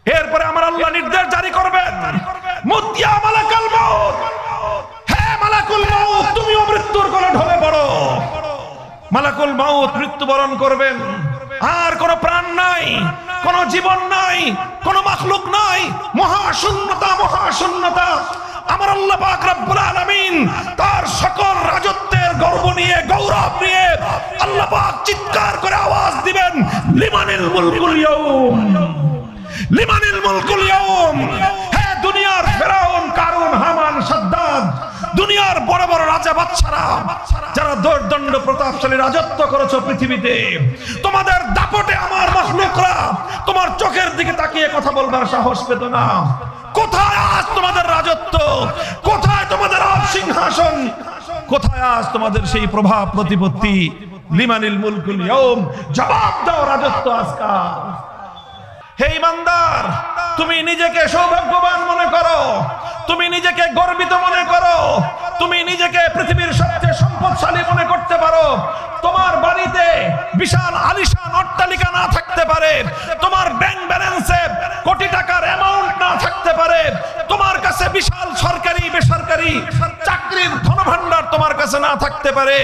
এরপরে আমার আল্লাহ নির্দেশ জারি করবেন, মুতিয়া মালাকুল মাউত, হে মালাকুল মাউত তুমিও মৃত্যুর কোলে ঢলে পড়ো। মালাকুল মাউত মৃত্যুবরণ করবেন। আর কোন প্রাণ নাই, কোন জীবন নাই, কোন মাখলুক নাই, মহাশূন্যতা, মহাশূন্যতা। আমার আল্লাহ পাক রব্বুল আলামিন তার সকল রাজত্বের গর্ব নিয়ে, গৌরব নিয়ে আল্লাহ পাক চিৎকার করে আওয়াজ দিবেন, লিমানিল মুলকুল ইয়াউম, লিমানিল মুলকুল ইয়াউম। হে দুনিয়ার ফেরাউন, কারুন, হামান, সাদ্দাদ, দুনিয়ার বড় বড় রাজা বাদশারা যারা দর্দণ্ড প্রতাপশালী রাজত্ব করেছো পৃথিবীতে, তোমাদের দাপটে আমার মাখলুকরা তোমার চোখের দিকে তাকিয়ে কথা বলবার সাহস পেত না। কোথায় আজ তোমাদের রাজত্ব? কোথায় তোমাদের সিংহাসন? কোথায় আজ তোমাদের সেই প্রভাব প্রতিপত্তি? লিমানিল মুলকুল ইয়াউম, জবাব দাও রাজত্ব আজকাল। হে ইমানদার, তুমি নিজেকে সৌভাগ্যবান মনে করো, তুমি নিজেকে গর্বিত মনে করো, তুমি নিজেকে পৃথিবীর সবচেয়ে সম্পদশালী মনে করতে পারো। তোমার বাড়িতে বিশাল আলিশান অট্টালিকা না থাকতে পারে, তোমার ব্যাংক ব্যালেন্সে কোটি টাকার অ্যামাউন্ট না থাকতে পারে, তোমার কাছে বিশাল সরকারি বেসরকারি চাকরির ধনভাণ্ডার তোমার কাছে না থাকতে পারে,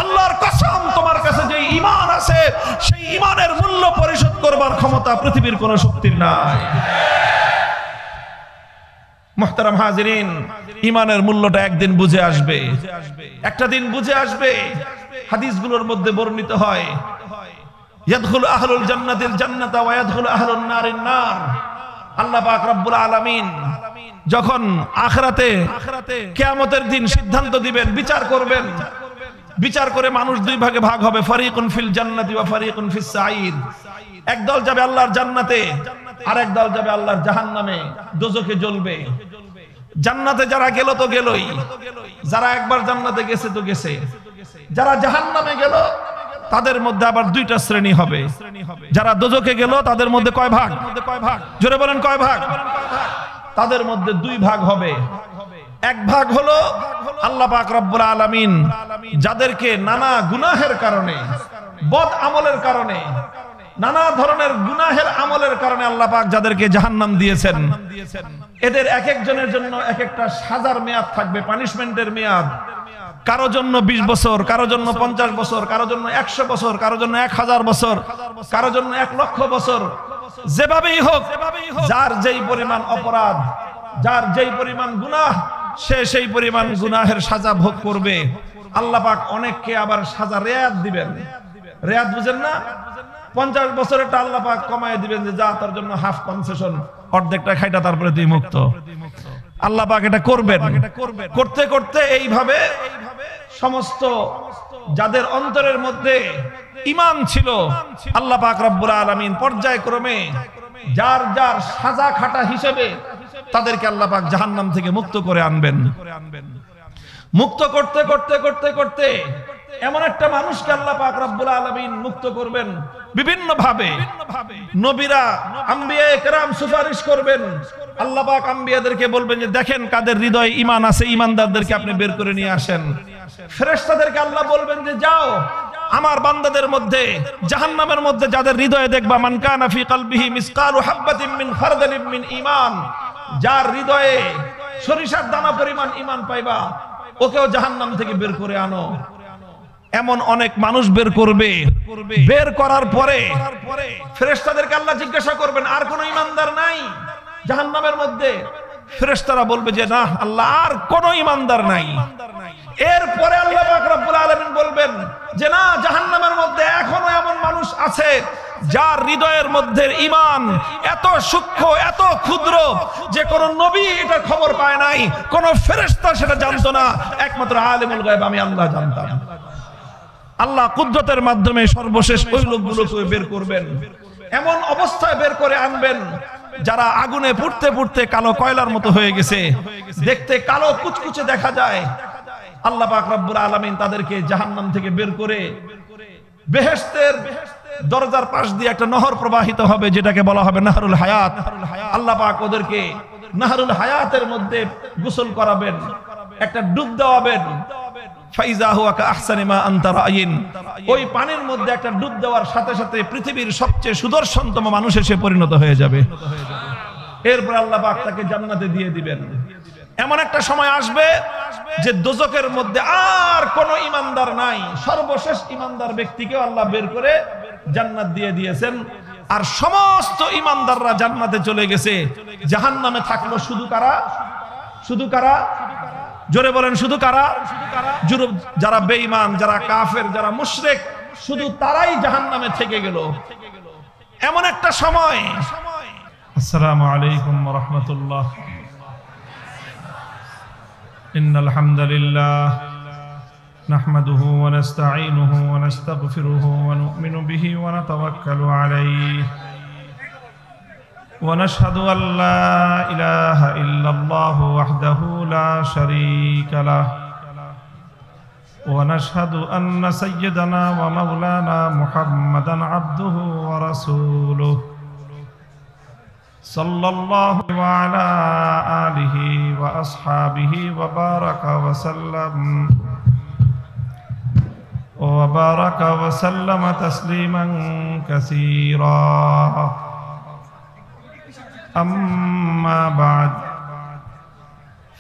আল্লাহর কসম তোমার কাছে যে ঈমান আছে সেই ঈমানের মূল্য পরিশোধ করবার ক্ষমতা পৃথিবীর কোন শক্তির নাই। মুহতারাম হাজিরিন, ঈমানের মূল্যটা একদিন বুঝে আসবে, একটা দিন বুঝে আসবে। হাদিসগুলোর মধ্যে বর্ণিত হয়, ইয়াদখুলু আহলুল জান্নাতিল জান্নাতা ওয়া ইয়াদখুলু আহলুন নারিন নার। আল্লাহ পাক রব্বুল আলামিন যখন আখিরাতে কিয়ামতের দিন সিদ্ধান্ত দিবেন, বিচার করবেন, বিচার করে মানুষ দুই ভাগে ভাগ হবে, ফারিকুন ফিল জান্নাতি ওয়া ফারিকুন ফিস সাঈদ। একদল যাবে আল্লাহর জান্নাতে, আর একদল যাবে আল্লাহর জাহান্নামে, দোজখে জ্বলবে। জান্নাতে যারা গেল তো গেলই, যারা একবার জান্নাতে গেছে তো গেছে। যারা জাহান্নামে গেল তাদের মধ্যে আবার দুইটা শ্রেণী হবে। যারা দোজখে গেল তাদের মধ্যে কয় ভাগ? জোরে বলেন কয় ভাগ? তাদের মধ্যে দুই ভাগ হবে। এক ভাগ হলো আল্লাহ পাক রব্বুল আলামিন যাদেরকে নানা গুনাহের কারণে, বদ আমলের কারণে, নানা ধরনের গুনাহের আমলের কারণে আল্লাহ পাক যাদেরকে জাহান্নাম দিয়েছেন, এদের এক একজনের জন্য এক একটা সাজার মেয়াদ থাকবে, পানিশমেন্টের মেয়াদ। কারো জন্য 20 বছর, কারো জন্য 50 বছর, কারো জন্য 100 বছর, কারো জন্য 1000 বছর, কারো জন্য 1 লক্ষ বছর। যেভাবেই হোক, যার যেই পরিমাণ অপরাধ, যার যেই পরিমাণ গুনাহ, সে সেই পরিমাণ গুনাহের সাজা ভোগ করবে। আল্লাহ পাক অনেককে আবার সাজা রেয়াত দিবেন। রেয়াত বুঝেন না? 50 বছরেরটা আল্লাহ পাক কমায় দিবেন, যে যা তার জন্য হাফ কনসেশন, অর্ধেকটা খাইটা তারপরে তুই মুক্ত। আল্লাহ পাক এটা করবেন। করতে করতে এইভাবে সমস্ত যাদের অন্তরের মধ্যে ঈমান ছিল, আল্লাহ পাক রব্বুল আলামিন পর্যায়ক্রমে যার যার সাজা খাটা হিসেবে তাদেরকে আল্লাহ পাক জাহান্নাম থেকে মুক্ত করে আনবেন। মুক্ত করতে করতে করতে করতে এমন একটা মানুষকে আল্লাহ পাক রব্বুল আলামিন মুক্ত করবেন বিভিন্ন ভাবে। নবীরা, আম্বিয়ায়ে কেরাম সুপারিশ করবেন। আল্লাহ পাক আম্বিয়াদেরকে বলবেন যে দেখেন কাদের হৃদয়ে ঈমান আছে, ঈমানদারদেরকে আপনি বের করে নিয়ে আসেন। ফেরেশতাদেরকে আল্লাহ বলবেন যে যাও আমার বান্দাদের মধ্যে, জাহান্নামের মধ্যে যাদের হৃদয়ে দেখবা, মান কানা ফি কলবিহি মিসকালু হাববাতিন মিন খারদালিন মিন ঈমান, যার হৃদয়ে সরিষার দানা পরিমাণ ঈমান পাইবা, ওকেও জাহান্নাম থেকে বের করে আনো। এমন অনেক মানুষ বের করবে। বের করার পরে ফেরেশতাদেরকে আল্লাহ জিজ্ঞাসা করবেন, আর কোন ঈমানদার নাই জাহান্নামের মধ্যে? ফেরেশতারা বলবে যে না আল্লাহ, আর কোন ঈমানদার নাই। এরপরে আল্লাহ পাক রব্বুল আলামিন বলবেন যে না, জাহান্নামের মধ্যে এখনো এমন মানুষ আছে যার হৃদয়ের মধ্যে ঈমান এত সূক্ষ্ম, এত ক্ষুদ্র যে কোন নবী এটা খবর পায় নাই, কোন ফেরেশতা সেটা জানতো না, একমাত্র আলিমুল গায়ব আমি আল্লাহ জানতাম। আল্লাহ কুদরতের মাধ্যমে সর্বশেষ ওই লোকগুলোকে বের করবেন, এমন অবস্থায় বের করে আনবেন যারা আগুনে পুড়তে পুড়তে কালো কয়লার মতো হয়ে গেছে, দেখতে কালো কুচকুচে দেখা যায়। আল্লাহ পাক রব্বুল আলামিন তাদেরকে জাহান্নাম থেকে বের করে বেহেশতের দরজার পাশ দিয়ে একটা নহর প্রবাহিত হবে, যেটাকে বলা হবে নাহরুল হায়াত। আল্লাহ পাক ওদেরকে নাহরুল হায়াতের মধ্যে গোসল করাবেন, একটা ডুব দেওয়াবেন। ফাইজা হুয়া কাআহসানি মা আনতা রাইন, ওই পানির মধ্যে একটা ডুব দেওয়ার সাথে সাথে পৃথিবীর সবচেয়ে সুদর্শনতম মানুষ এসে পরিণত হয়ে যাবে। এরপর আল্লাহ পাক তাকে জান্নাতে দিয়ে দিবেন। এমন একটা সময় আসবে যে দোজখের মধ্যে আর কোনো ঈমানদার নাই, সর্বশেষ ঈমানদার ব্যক্তিকে আল্লাহ বের করে জান্নাত দিয়ে দিয়েছেন। আর সমস্ত ঈমানদাররা জান্নাতে চলে গেছে, জাহান্নামে থাকলো শুধু কারা? শুধু কারা? জোরে বলেন, শুধু কারা? যারা বেঈমান, যারা কাফের, যারা মুশরিক, শুধু তারাই জাহান্নামে থেকে গেল। এমন একটা সময়। আসসালামু আলাইকুম ওয়া রাহমাতুল্লাহ। ইন্নাল হামদালিল্লাহ নাহমাদুহু ওয়া নাস্তাঈনুহু ওয়া নাস্তাগফিরুহু ওয়া নু'মিনু বিহি ওয়া নাতাওয়াক্কালু আলাইহি ওয়া নাশহাদু আল লা ইলাহা ইল্লাল্লাহু ওয়াহদাহু লা শারীকা লাহু ওয়া নাশহাদু আন্না সাইয়্যিদানা ওয়া মাওলানা মুহাম্মাদান আবদুহু ওয়া রাসূলুহু সাল্লাল্লাহু আলা আলিহি ওয়া আসহাবিহি ওয়া বারাকা ওয়া সাল্লাম ওয়া বারাকা ওয়া সাল্লামা তাসলিমান কাসীরা। আম্মা বা'দ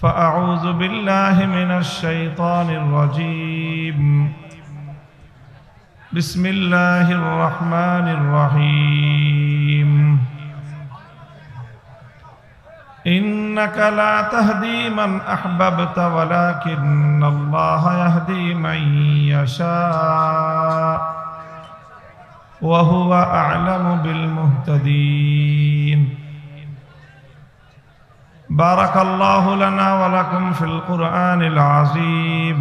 ফাআউযু বিল্লাহি মিনাশ শাইতানির রাজীম। বিসমিল্লাহির রহমানির রহিম। إنك لا تهدي من أحببت ولكن الله يهدي من يشاء وهو أعلم بالمهتدين. بارك الله لنا ولكم في القرآن العظيم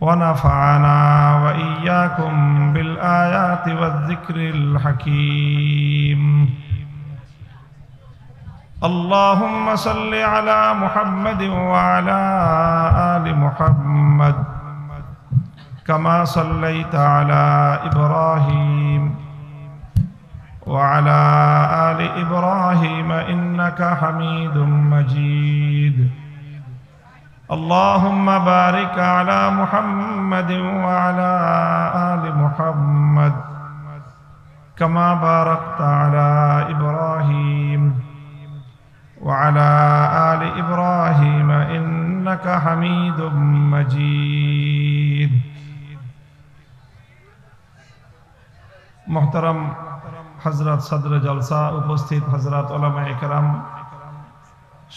ونفعنا وإياكم بالآيات والذكر الحكيم. اللهم صل على محمد وعلى آل محمد كما صليت على إبراهيم وعلى آل إبراهيم إنك حميد مجيد. اللهم بارك على محمد وعلى آل محمد كما باركت على إبراهيم وعلى آل إبراهيم إنك حميد مجيد. محترم হযরত সদর জলসা, উপস্থিত হযরত উলামায়ে কেরাম,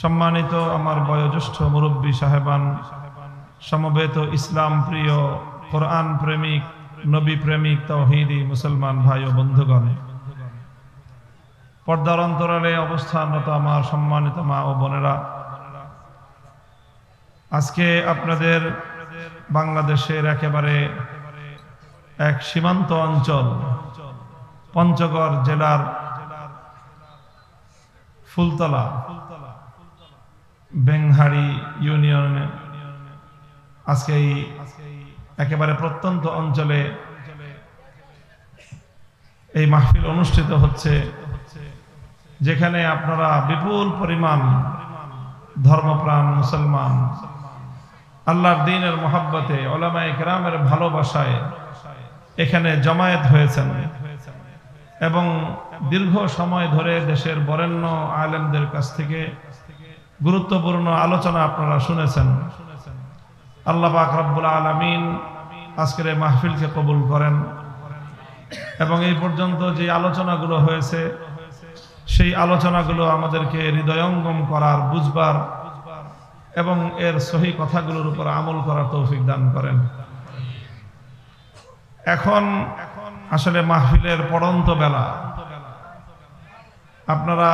সম্মানিত আমার বয়োজ্যেষ্ঠ মুরব্বী সাহেবান, সমবেত ইসলাম প্রিয়, কোরআন প্রেমিক, নবী প্রেমিক, তাওহীদি মুসলমান ভাই ও বন্ধুগণ, পর্দার অন্তরালে অবস্থানরত আমার সম্মানিত মা ও বোনেরা, আজকে আপনাদের বাংলাদেশের একেবারে এক সীমান্ত অঞ্চল পঞ্চগড় জেলার ফুলতলা বেংহাড়ি ইউনিয়নে আজকে এই একেবারে প্রত্যন্ত অঞ্চলে এই মাহফিল অনুষ্ঠিত হচ্ছে, যেখানে আপনারা বিপুল পরিমাণ ধর্মপ্রাণ মুসলমান আল্লাহর দ্বীনের মহব্বতে, উলামায়ে কেরামের ভালোবাসায় এখানে জমায়েত হয়েছেন এবং দীর্ঘ সময় ধরে দেশের বরেণ্য আলেমদের কাছ থেকে গুরুত্বপূর্ণ আলোচনা আপনারা শুনেছেন। আল্লাহ পাক রব্বুল আলামিন আজকের এই মাহফিলকে কবুল করেন এবং এই পর্যন্ত যে আলোচনাগুলো হয়েছে সেই আলোচনাগুলো আমাদেরকে হৃদয়ঙ্গম করার, বুঝবার এবং এর সহি কথাগুলোর উপর আমল করার তৌফিক দান করেন। এখন আসলে মাহফিলের পড়ন্ত বেলা, আপনারা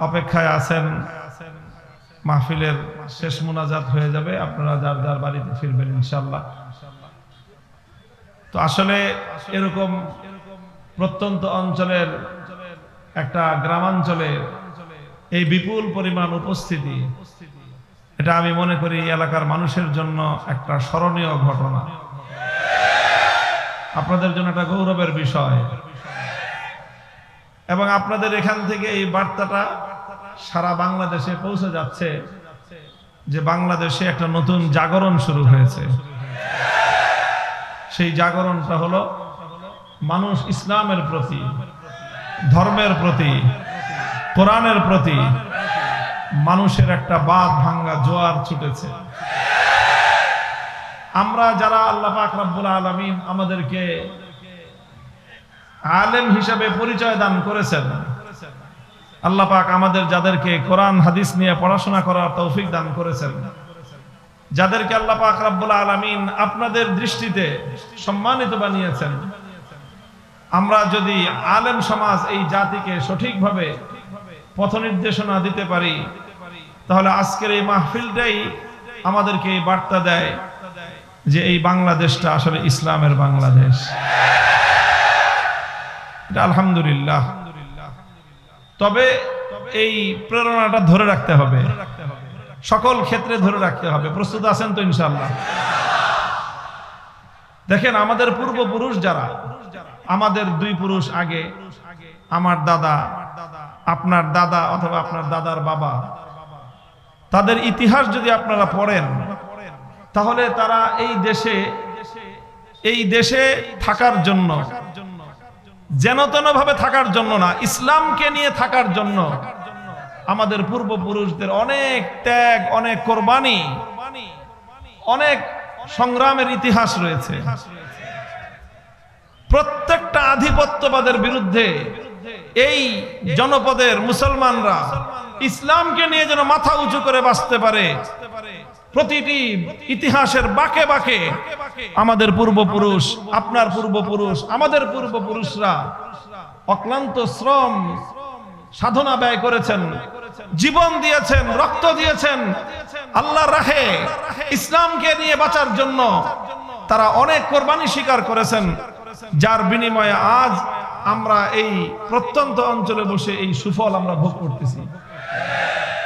অপেক্ষায় আছেন, মাহফিলের শেষ মুনাজাত হয়ে যাবে, আপনারা যার যার বাড়িতে ফিরবেন ইনশাআল্লাহ। তো আসলে এরকম প্রত্যন্ত অঞ্চলের একটা গ্রামাঞ্চলে এই বিপুল পরিমাণ উপস্থিতি, এটা আমি মনে করি এলাকার মানুষের জন্য একটা স্মরণীয় ঘটনা, আপনাদের জন্য একটা গৌরবের বিষয়। এবং আপনাদের এখান থেকে এই বার্তাটা সারা বাংলাদেশে পৌঁছে যাচ্ছে যে বাংলাদেশে একটা নতুন জাগরণ শুরু হয়েছে। সেই জাগরণটা হলো মানুষ ইসলামের প্রতি, ধর্মের প্রতি কোরআনের প্রতি মানুষের একটা বাঁধ ভাঙ্গা জোয়ার ছুটেছে। আমরা যারা আল্লাহ পাক রব্বুল আলামিন আমাদেরকে আলেম হিসেবে পরিচয় দান করেছেন, আল্লাহ পাক আমাদের যাদেরকে কোরআন হাদিস নিয়ে পড়াশোনা করার তৌফিক দান করেছেন, যাদেরকে আল্লাহ পাক রব্বুল আলামিন আপনাদের দৃষ্টিতে সম্মানিত বানিয়েছেন, আমরা যদি আলেম সমাজ এই জাতিকে সঠিকভাবে পথ নির্দেশনা দিতে পারি, তাহলে আজকের এই মাহফিলটাই আমাদেরকে এই বার্তা দেয় যে এই বাংলাদেশটা আসলে ইসলামের বাংলাদেশ। আলহামদুলিল্লাহ। তবে এই প্রেরণাটা ধরে রাখতে হবে, সকল ক্ষেত্রে ধরে রাখতে হবে। প্রস্তুত আছেন তো ইনশাআল্লাহ? দেখেন, আমাদের পূর্বপুরুষ যারা, আমাদের দুই পুরুষ আগে, আমার দাদা, আপনার দাদা অথবা আপনার দাদার বাবা, তাদের ইতিহাস যদি আপনারা পড়েন, তাহলে তারা এই দেশে থাকার জন্য, যেন তেন ভাবে থাকার জন্য না, ইসলামকে নিয়ে থাকার জন্য আমাদের পূর্বপুরুষদের অনেক ত্যাগ, অনেক কোরবানি, অনেক সংগ্রামের ইতিহাস রয়েছে। প্রত্যেকটা আধিপত্যবাদের বিরুদ্ধে এই জনপদের মুসলমানরা ইসলামকে নিয়ে যেন মাথা উঁচু করে বাঁচতে পারে, প্রতিটি ইতিহাসের বাঁকে বাঁকে আমাদের পূর্বপুরুষ, আপনার পূর্বপুরুষ, আমাদের পূর্বপুরুষরা অক্লান্ত শ্রম সাধনা ব্যয় করেছেন, জীবন দিয়েছেন, রক্ত দিয়েছেন আল্লাহর রাহে। ইসলামকে নিয়ে বাঁচার জন্য তারা অনেক কোরবানি স্বীকার করেছেন, যার বিনিময়ে আজ আমরা এই প্রত্যন্ত অঞ্চলে বসে এই সুফল আমরা ভোগ করতেছি।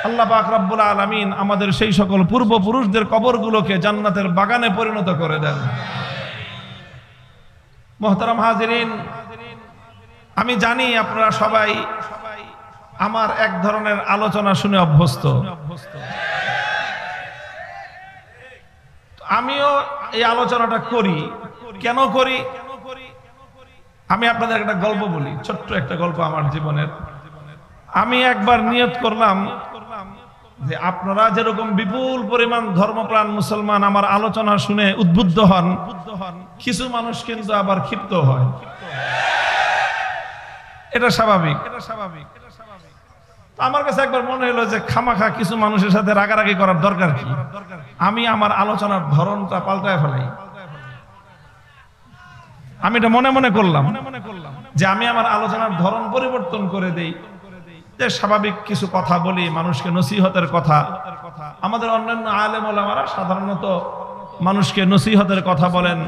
আল্লাহ পাক রব্বুল আলামিন আমাদের সেই সকল পূর্বপুরুষদের কবরগুলোকে জান্নাতের বাগানে পরিণত করে দেন। মুহতারাম হাজিরিন, আমি জানি আপনারা সবাই আমার এক ধরনের আলোচনা শুনে অভ্যস্ত। আমিও এই আলোচনাটা করি। কেন করি? আমি আপনাদের একটা গল্প বলি, ছোট্ট একটা গল্প আমার জীবনের। আমি একবার নিয়ত করলাম যে আপনারা যেরকম বিপুল পরিমাণ ধর্মপ্রাণ মুসলমান আমার আলোচনা শুনে উদ্বুদ্ধ হন, কিছু মানুষ কিন্তু আবার ক্ষিপ্ত হয়। এটা স্বাভাবিক। আমার কাছে একবার মনে হলো যে খামাখা কিছু মানুষের সাথে রাগারাগি করার দরকার কি, আমি আমার আলোচনার ধরনটা পাল্টায় ফেলাই। আমি এটা মনে মনে করলাম যে আমি আমার আলোচনার ধরন পরিবর্তন করে দেই, যে স্বাভাবিক কিছু কথা বলি, মানুষকে নসিহতের কথা। আমাদের অন্যান্য আলেম ওলামারা সাধারণত মানুষকে নসিহতের কথা বলেন,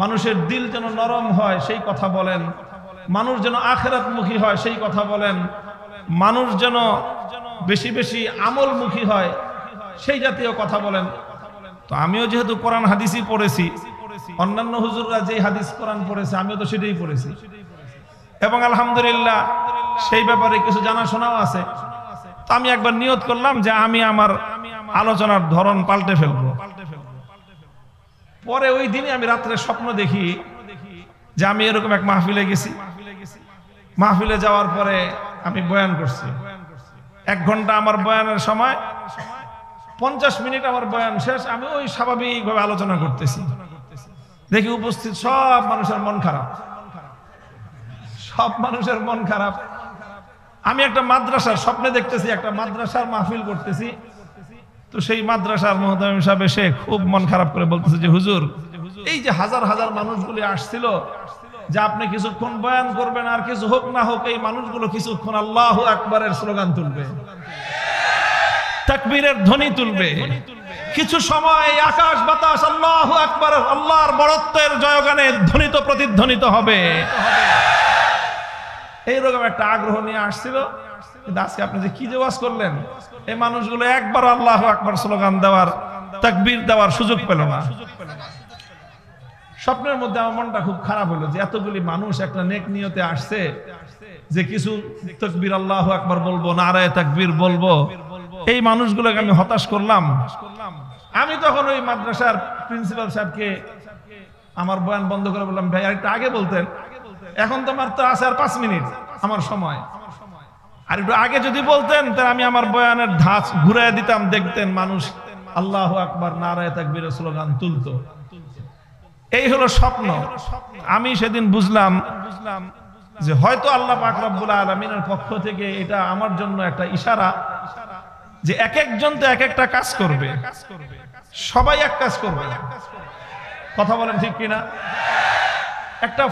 মানুষের দিল যেন নরম হয় সেই কথা বলেন, মানুষ যেন আখিরাতমুখী হয় সেই কথা বলেন, মানুষ যেন বেশি বেশি আমলমুখী হয় সেই জাতীয় কথা বলেন। তো আমিও যেহেতু কোরআন হাদিসই পড়েছি, অন্যান্য হুজুররা যে হাদিস কোরআন পড়েছে আমিও তো সেটাই পড়েছি, এবং আলহামদুলিল্লাহ সেই ব্যাপারে কিছু জানাশোনাও আছে। তো আমি একবার নিয়ত করলাম যে আমি আমার আলোচনার ধরন পাল্টে ফেলবো। পরে ওই দিনে আমি রাত্রে স্বপ্ন দেখি যে আমি এরকম এক মাহফিলে গেছি। মাহফিলে যাওয়ার পরে আমি বয়ান করছি। 1 ঘন্টা আমার বয়ানের সময়, 50 মিনিট আমার বয়ান শেষ, আমি ওই স্বাভাবিকভাবে আলোচনা করতেছি। দেখি উপস্থিত সব মানুষের মন খারাপ, সব মানুষের মন খারাপ। আমি একটা মাদ্রাসার স্বপ্নে দেখতেছি, একটা মাদ্রাসার মাহফিল করতেছি। তো সেই মাদ্রাসার মুহতামিম সাহেব এসে খুব মন খারাপ করে বলতেছে যে হুজুর, এই যে হাজার হাজার মানুষগুলি আসছিল, যে আপনি কিছুক্ষণ বয়ান করবেন, আর কিছু হোক না হোক এই মানুষগুলো কিছুক্ষণ আল্লাহু আকবারের স্লোগান তুলবে, তাকবীরের ধ্বনি তুলবে, কিছু সময় আকাশ বাতাস আল্লাহু আকবার, আল্লাহর বড়ত্বের জয়গানে ধ্বনিত প্রতিধ্বনিত হবে। এইরকম একটা আগ্রহ নিয়ে আসছিল। কিন্তু আজকে আপনি যে কি যে ওয়াজ করলেন, এই মানুষগুলো একবার আল্লাহু আকবার স্লোগান দেওয়ার, তাকবীর দেওয়ার সুযোগ পেল না। স্বপ্নের মধ্যে আমার মনটা খুব খারাপ হলো যে এতগুলি মানুষ একটা নেক নিয়তে আসছে, যে কিছু তাকবীর আল্লাহু আকবার বলবো, নারায়ে তাকবীর বলবো, এই মানুষগুলোকে আমি হতাশ করলাম। আমি তখন ওই মাদ্রাসার প্রিন্সিপাল সাহেবকে আমার বয়ান বন্ধ করে বললাম, ভাই আরেকটু আগে বলতেন, এখন তো মাত্র আছে আর 5 মিনিট আমার সময়। আর একটু আগে যদি বলতেন তাহলে আমি আমার বয়ানের ধাঁচ ঘুরাই দিতাম, দেখতেন মানুষ আল্লাহু আকবার নারায়ে তাকবীরের স্লোগান তুলতো। এই হলো স্বপ্ন। আমি সেদিন বুঝলাম যে হয়তো আল্লাহ পাক রব্বুল আলামিনের পক্ষ থেকে এটা আমার জন্য একটা ইশারা, যে এক একজন তো এক একটা কাজ করবে, সবাই এক কাজ করবে। কথা বলেন ঠিক কিনা? একটা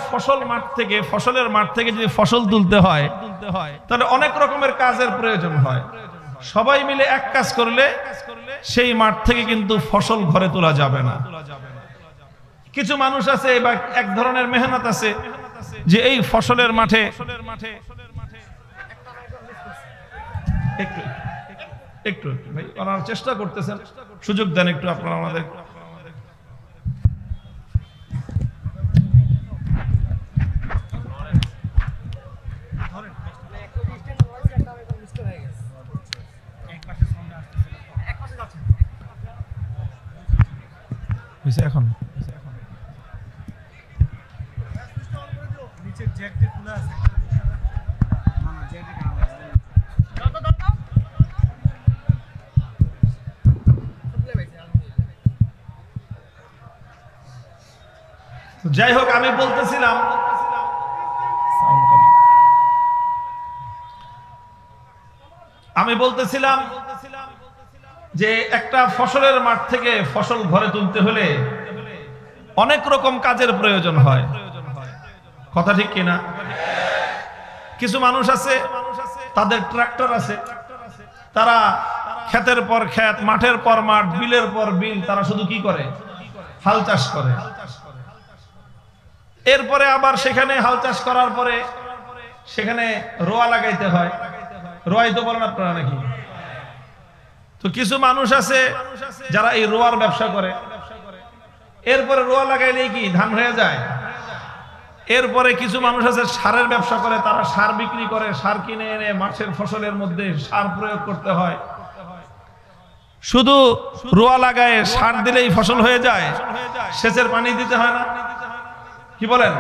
ফসলের মাঠ থেকে যদি ফসল তুলতে হয় তাহলে অনেক রকমের কাজের প্রয়োজন হয়। সবাই মিলে এক কাজ করলে সেই মাঠ থেকে কিন্তু ফসল ঘরে তোলা যাবে না। কিছু মানুষ আছে বা এক ধরনের মেহনত আছে যে এই ফসলের মাঠে একটু ভাই ওনারা চেষ্টা করতেছেন, সুযোগ দেন একটু আপনারা আমাদের। এখন যাই হোক, আমি বলতেছিলাম যে একটা ফসলের মাঠ থেকে ফসল ঘরে তুলতে হলে অনেক রকম কাজের প্রয়োজন হয়। কথা ঠিক কিনা? কিছু মানুষ আছে তাদের ট্রাক্টর আছে, তারা ক্ষেতের পর ক্ষেত, মাঠের পর মাঠ, বিলের পর বিল, তারা শুধু কি করে? হাল চাষ করে। এরপরে আবার সেখানে হাল চাষ করার পরে সেখানে রোয়া লাগাইতে হয়। রোয়াই তো বলেন আপনারা নাকি? তো কিছু মানুষ আছে যারা এই রোয়ার ব্যবসা করে। এরপরে রোয়া লাগাইলেই কি ধান হয়ে যায়? এরপরে কিছু মানুষ আছে সারের ব্যবসা করে, তারা সার বিক্রি করে, সার কিনে এনে মাছের ফসলের মধ্যে সার প্রয়োগ করতে হয়। শুধু রোয়া লাগায় সার দিলেই ফসল হয়ে যায়, সেচের পানি দিতে হয় না? কি বলেন?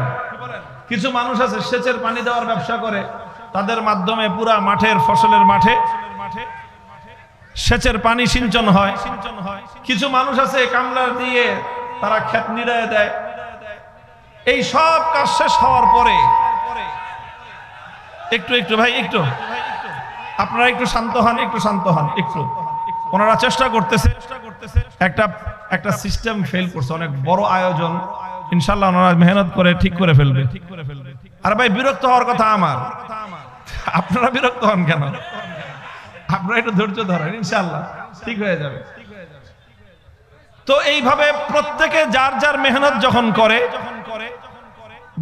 কিছু মানুষ আছে সেচের পানি দেওয়ার ব্যবসা করে, তাদের মাধ্যমে পুরা মাঠের ফসলের মাঠে সেচের পানি সিঞ্চন হয়। কিছু মানুষ আছে কামলা দিয়ে তারা ক্ষেত নিড়ায় দেয়। এই সব কাজ শেষ হওয়ার পরে একটু ভাই একটু আপনারা একটু শান্ত হন, একটু ওনারা চেষ্টা করতেছে, একটা সিস্টেম ফেল করছে, অনেক বড় আয়োজন, ইনশাআল্লাহ ওনারা মেহনত করে ঠিক করে ফেলবে। আর ভাই বিরক্ত হওয়ার কথা আমার, আপনারা বিরক্ত হন কেন? আপনারা একটু ধৈর্য ধরেন, ইনশাআল্লাহ ঠিক হয়ে যাবে। তো এইভাবে প্রত্যেকে যার যার মেহনত যখন করে,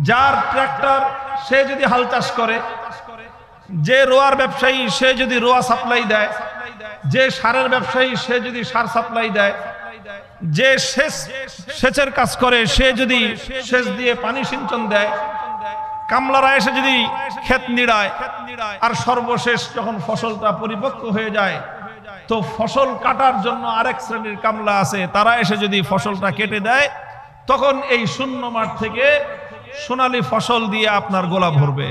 যার ট্রাক্টর সে যদি হাল চাষ করে, যে রোয়ার ব্যবসায়ী সে যদি রোয়া সাপ্লাই দেয়, যে সারের ব্যবসায়ী সে যদি সার সাপ্লাই দেয়, যে সেচের কাজ করে সে যদি সেচ দিয়ে পানি সিঞ্চন দেয়, কামলারা এসে যদি ক্ষেত নিড়ায়, আর সর্বশেষ যখন ফসলটা পরিপক্ক হয়ে যায় তো ফসল কাটার জন্য আরেক শ্রেণীর কামলা আছে, তারা এসে যদি ফসলটা কেটে দেয়, তখন এই শূন্য মাঠ থেকে সোনালী ফসল দিয়ে আপনার গোলা ভরবে।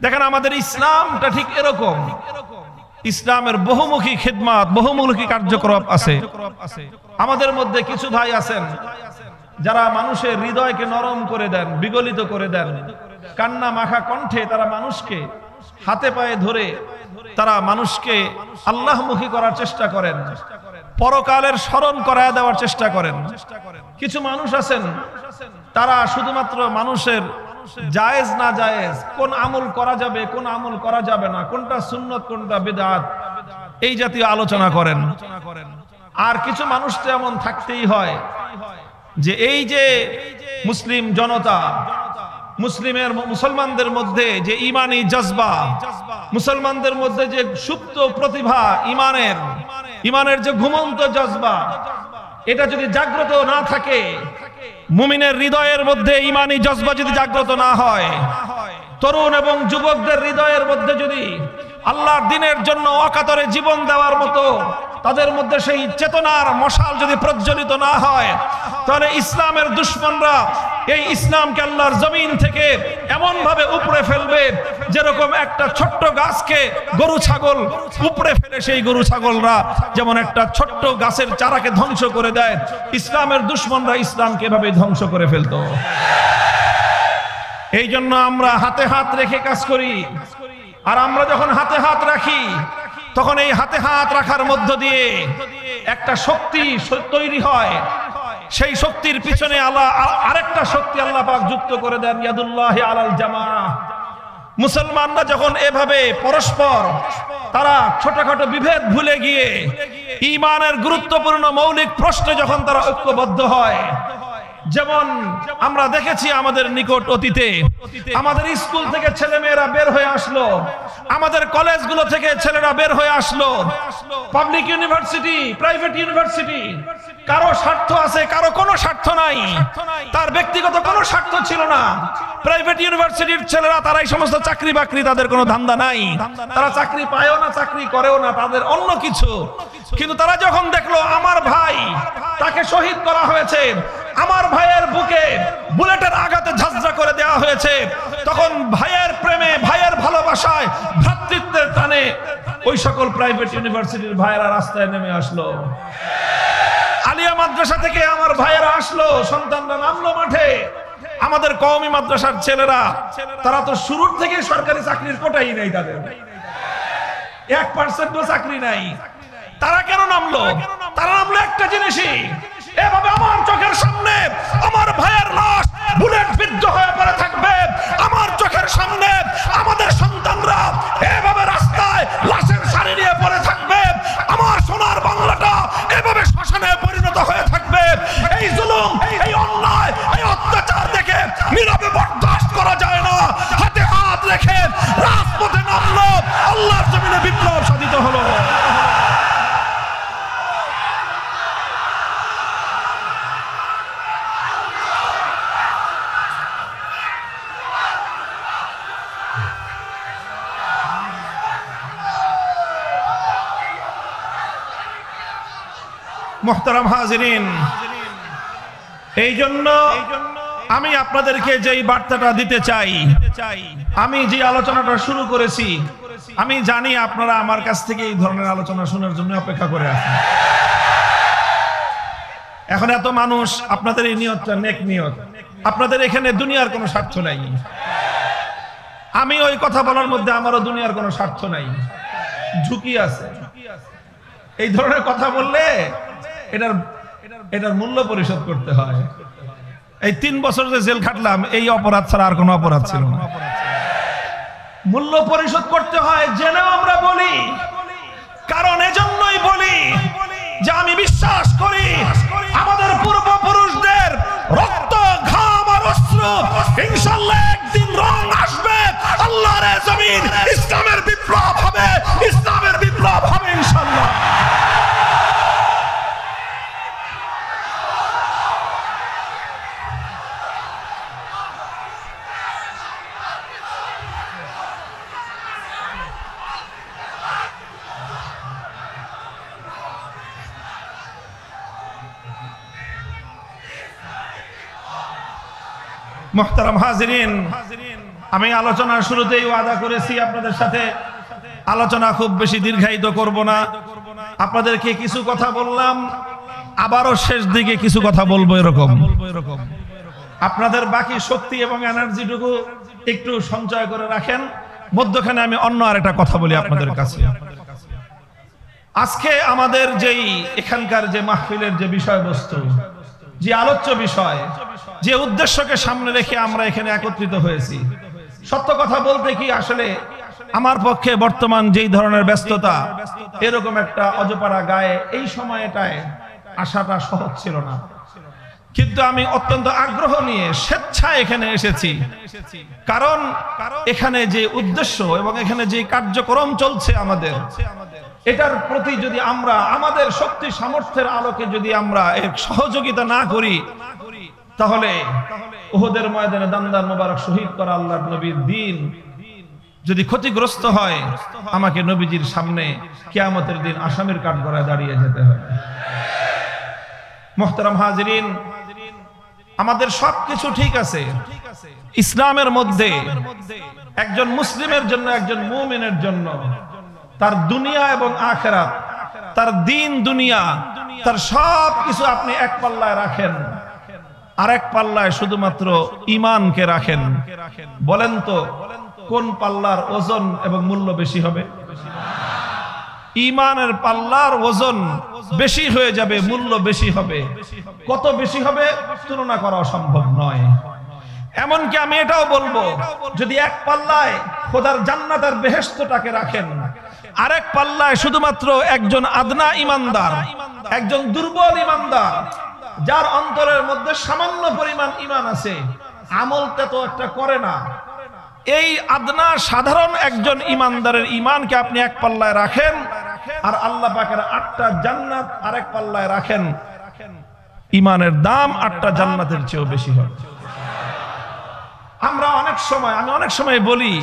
দেখেন আমাদের ইসলামটা ঠিক এরকম। ইসলামের বহুমুখী খিদমত, বহুমুখী কার্যক্রম আছে। আমাদের মধ্যে কিছু ভাই আছেন যারা মানুষের হৃদয়কে নরম করে দেন, বিগলিত করে দেন, কান্না মাখা কণ্ঠে তারা মানুষকে হাতে পায়ে ধরে তারা মানুষকে আল্লাহমুখী করার চেষ্টা করেন, পরকালের স্মরণ করায় দেওয়ার চেষ্টা করেন। কিছু মানুষ আছেন তারা শুধুমাত্র মানুষের জায়েজ না জায়েজ, কোন আমল করা যাবে কোন আমল করা যাবে না, কোনটা সুন্নত কোনটা বিদআত, এই জাতীয় আলোচনা করেন। আর কিছু মানুষ তো এমন থাকতেই হয় যে এই যে মুসলিম জনতা, মুসলমানদের মধ্যে যে ইমানি জজবা, মুসলমানদের মধ্যে যে সুপ্ত প্রতিভা, ইমানের যে ঘুমন্ত জজবা, এটা যদি জাগ্রত না থাকে, মুমিনের হৃদয়ের মধ্যে ইমানি জজবা যদি জাগ্রত না হয়, তরুণ এবং যুবকদের হৃদয়ের মধ্যে যদি আল্লাহর দ্বীনের জন্য অকাতরে জীবন দেওয়ার মতো তাদের মধ্যে সেই চেতনার মশাল যদি প্রজ্বলিত না হয়, তাহলে ইসলামের দুশমনরা এই ইসলামকে আল্লাহর জমিন থেকে এমন ভাবে উপড়ে ফেলবে যেরকম একটা ছোট্ট গাছকে গরু ছাগল উপড়ে ফেলে, সেই গরু ছাগলরা যেমন একটা ছোট্ট গাছের চারাকে ধ্বংস করে দেয়, ইসলামের দুশমনরা ইসলামকে এভাবে ধ্বংস করে ফেলতো। এই জন্য আমরা হাতে হাত রেখে কাজ করি। আর আমরা যখন হাতে হাত রাখি তখন এই হাতে হাত রাখার মধ্য দিয়ে একটা শক্তি তৈরি হয়। সেই শক্তির পিছনে আল্লাহ আরেকটা শক্তি আল্লাহ পাক যুক্ত করে দেন, ইয়াদুল্লাহি আলাল জামাআহ। মুসলমানরা যখন এভাবে পরস্পর তারা ছোটখাটো বিভেদ ভুলে গিয়ে ঈমানের গুরুত্বপূর্ণ মৌলিক প্রশ্নে যখন তারা ঐক্যবদ্ধ হয়, যেমন আমরা দেখেছি আমাদের নিকট অতীতে আমাদের স্কুল থেকে ছেলেমেয়েরা বের হয়ে আসলো, আমাদের কলেজগুলো থেকে ছেলেরা বের হয়ে আসলো, পাবলিক ইউনিভার্সিটি, প্রাইভেট ইউনিভার্সিটি, কারো স্বার্থ আছে, কারো কোনো স্বার্থ নাই, তার ব্যক্তিগত কোনো স্বার্থ ছিল না। প্রাইভেট ইউনিভার্সিটির ছেলেরা তারাই সমস্ত চাকরি বাকরি, তাদের কোনো ধান্দা নাই, তারা চাকরি পায়ও না, চাকরি করেও না, তাদের অন্য কিছু। কিন্তু তারা যখন দেখলো আমার ভাই তাকে শহীদ করা হয়েছে, আমার ভাইয়ের বুকে বুলেটের আঘাতে ঝাঁঝরা করে দেওয়া হয়েছে, তখন ভাইয়ের প্রেমে, ভাইয়ের ভালোবাসায়, ভ্রাতৃত্বের টানে ওই সকল প্রাইভেট ইউনিভার্সিটির ভাইয়েরা রাস্তায় নেমে আসলো। আলিয়া মাদ্রাসা থেকে আমার ভাইয়েরা আসলো, সন্তানরা নামলো মাঠে। আমাদের কওমি মাদ্রাসার ছেলেরা তারা তো শুরুর থেকে সরকারি চাকরির কোটাই নেই, তাদের 1% চাকরি নাই। তারা কেন নামলো? তারা নামলো একটা জিনিসই, এভাবে আমার চোখের সামনে আমার ভাইয়ের লাশ বুলেট বিদ্ধ হয়ে পড়ে থাকবে, আমার চোখের সামনে আমাদের সন্তানরা এভাবে রাস্তায় লাশের সারি নিয়ে পড়ে থাকবে, আমার সোনার বাংলাটা এভাবে শ্মশানে পরিণত হয়ে থাকবে। এই জুলুম, এই অন্যায়, এই অত্যাচার দেখে নীরবে বরদাস্ত করা যায় না। হাতে হাত রেখে রাজপথে নামলো, আল্লাহর জমিনে বিপ্লব সাধিত হলো। মুহতারাম হাজিরিন, এই জন্য আমি আপনাদেরকে যেই বার্তাটা দিতে চাই, আমি যে আলোচনাটা শুরু করেছি, আমি জানি আপনারা আমার কাছ থেকে এই ধরনের আলোচনা শোনার জন্য অপেক্ষা করে আছেন। এখন এত মানুষ, আপনাদের এই নিয়তটা নেক নিয়ত, আপনাদের এখানে দুনিয়ার কোনো স্বার্থ নাই। আমি ওই কথা বলার মধ্যে আমারও দুনিয়ার কোনো স্বার্থ নাই, ঝুঁকি আছে। এই ধরনের কথা বললে এটার মূল্য পরিশোধ করতে হয়। এই 3 বছর যে জেল খাটলাম, এই অপরাধ ছাড়া আর কোনো অপরাধ ছিল না। মূল্য পরিশোধ করতে হয় জেনেও আমরা বলি, কারণ এজন্যই বলি যে আমি বিশ্বাস করি আমাদের পূর্বপুরুষদের রক্ত, ঘাম আর অশ্রু ইনশাআল্লাহ একদিন রং আসবে, আল্লাহর জমিন ইসলামের বিপ্লব হবে, ইসলামের বিপ্লব হবে ইনশাআল্লাহ। মুহতারাম হাজিরিন, আমি আলোচনার শুরুতেই ওয়াদা করেছি আপনাদের সাথে আলোচনা খুব বেশি দীর্ঘায়িত করব না। আপনাদেরকে কিছু কথা বললাম, আবারও শেষ দিকে কিছু কথা বলবো, এরকম আপনাদের বাকি শক্তি এবং এনার্জিটুকু একটু সঞ্চয় করে রাখেন। মধ্যখানে আমি অন্য আরেকটা কথা বলি আপনাদের কাছে। আজকে আমাদের যেই এখানকার যে মাহফিলের যে বিষয়বস্তু, যে আলোচ্য বিষয়, যে উদ্দেশ্যকে সামনে রেখে আমরা এখানে একত্রিত হয়েছি, সত্য কথা বলতে কি আসলে আমার পক্ষে বর্তমান যেই ধরনের ব্যস্ততা, এরকম একটা অজপাড়া গায়ে এই সময়টায় আসাটা সহজ ছিল না। কিন্তু আমি অত্যন্ত আগ্রহ নিয়ে স্বেচ্ছায় এখানে এসেছি, কারণ এখানে যে উদ্দেশ্য এবং এখানে যে কার্যক্রম চলছে আমাদের, এটার প্রতি যদি আমরা আমাদের শক্তি সামর্থ্যের আলোকে যদি আমরা এর সহযোগিতা না করি, তাহলে উহুদের ময়দানে দান্দার মোবারক শহীদ করা আল্লাহর নবীর দ্বীন যদি ক্ষতিগ্রস্ত হয়, আমাকে নবীজির সামনে কিয়ামতের দিন আসামির কাঠগড়ায় দাঁড়িয়ে যেতে হয়। মুহতারাম হাজিরিন, আমাদের সবকিছু ঠিক আছে। ইসলামের মধ্যে একজন মুসলিমের জন্য, একজন মুমিনের জন্য তার দুনিয়া এবং আখিরাত, তার দিন দুনিয়া, তার সব কিছু আপনি এক পাল্লায় রাখেন, আরেক পাল্লায় শুধুমাত্র ঈমানকে রাখেন। বলেন তো কোন পাল্লার ওজন এবং মূল্য বেশি হবে? ঈমানের পাল্লার ওজন বেশি হয়ে যাবে, মূল্য বেশি হবে। কত বেশি হবে তুলনা করা সম্ভব নয়। এমনকি আমি এটাও বলবো, যদি এক পাল্লায় খোদার জান্নাত আর বেহেশতটাকে রাখেন, আরেক পাল্লায় শুধুমাত্র একজন আদনা ঈমানদার, একজন দুর্বল ঈমানদার, যার অন্তরের মধ্যে সামান্য পরিমাণ ঈমান আছে, আমলটা তো একটা করে না, এই আদনা সাধারণ একজন ঈমানদারের ঈমানকে আপনি এক পাল্লায় রাখেন, আর আল্লাহ পাকের 8টা জান্নাত আরেক পাল্লায় রাখেন, ঈমানের দাম 8টা জান্নাতের চেয়েও বেশি হবে। আমরা অনেক সময়, আমি অনেক সময় বলি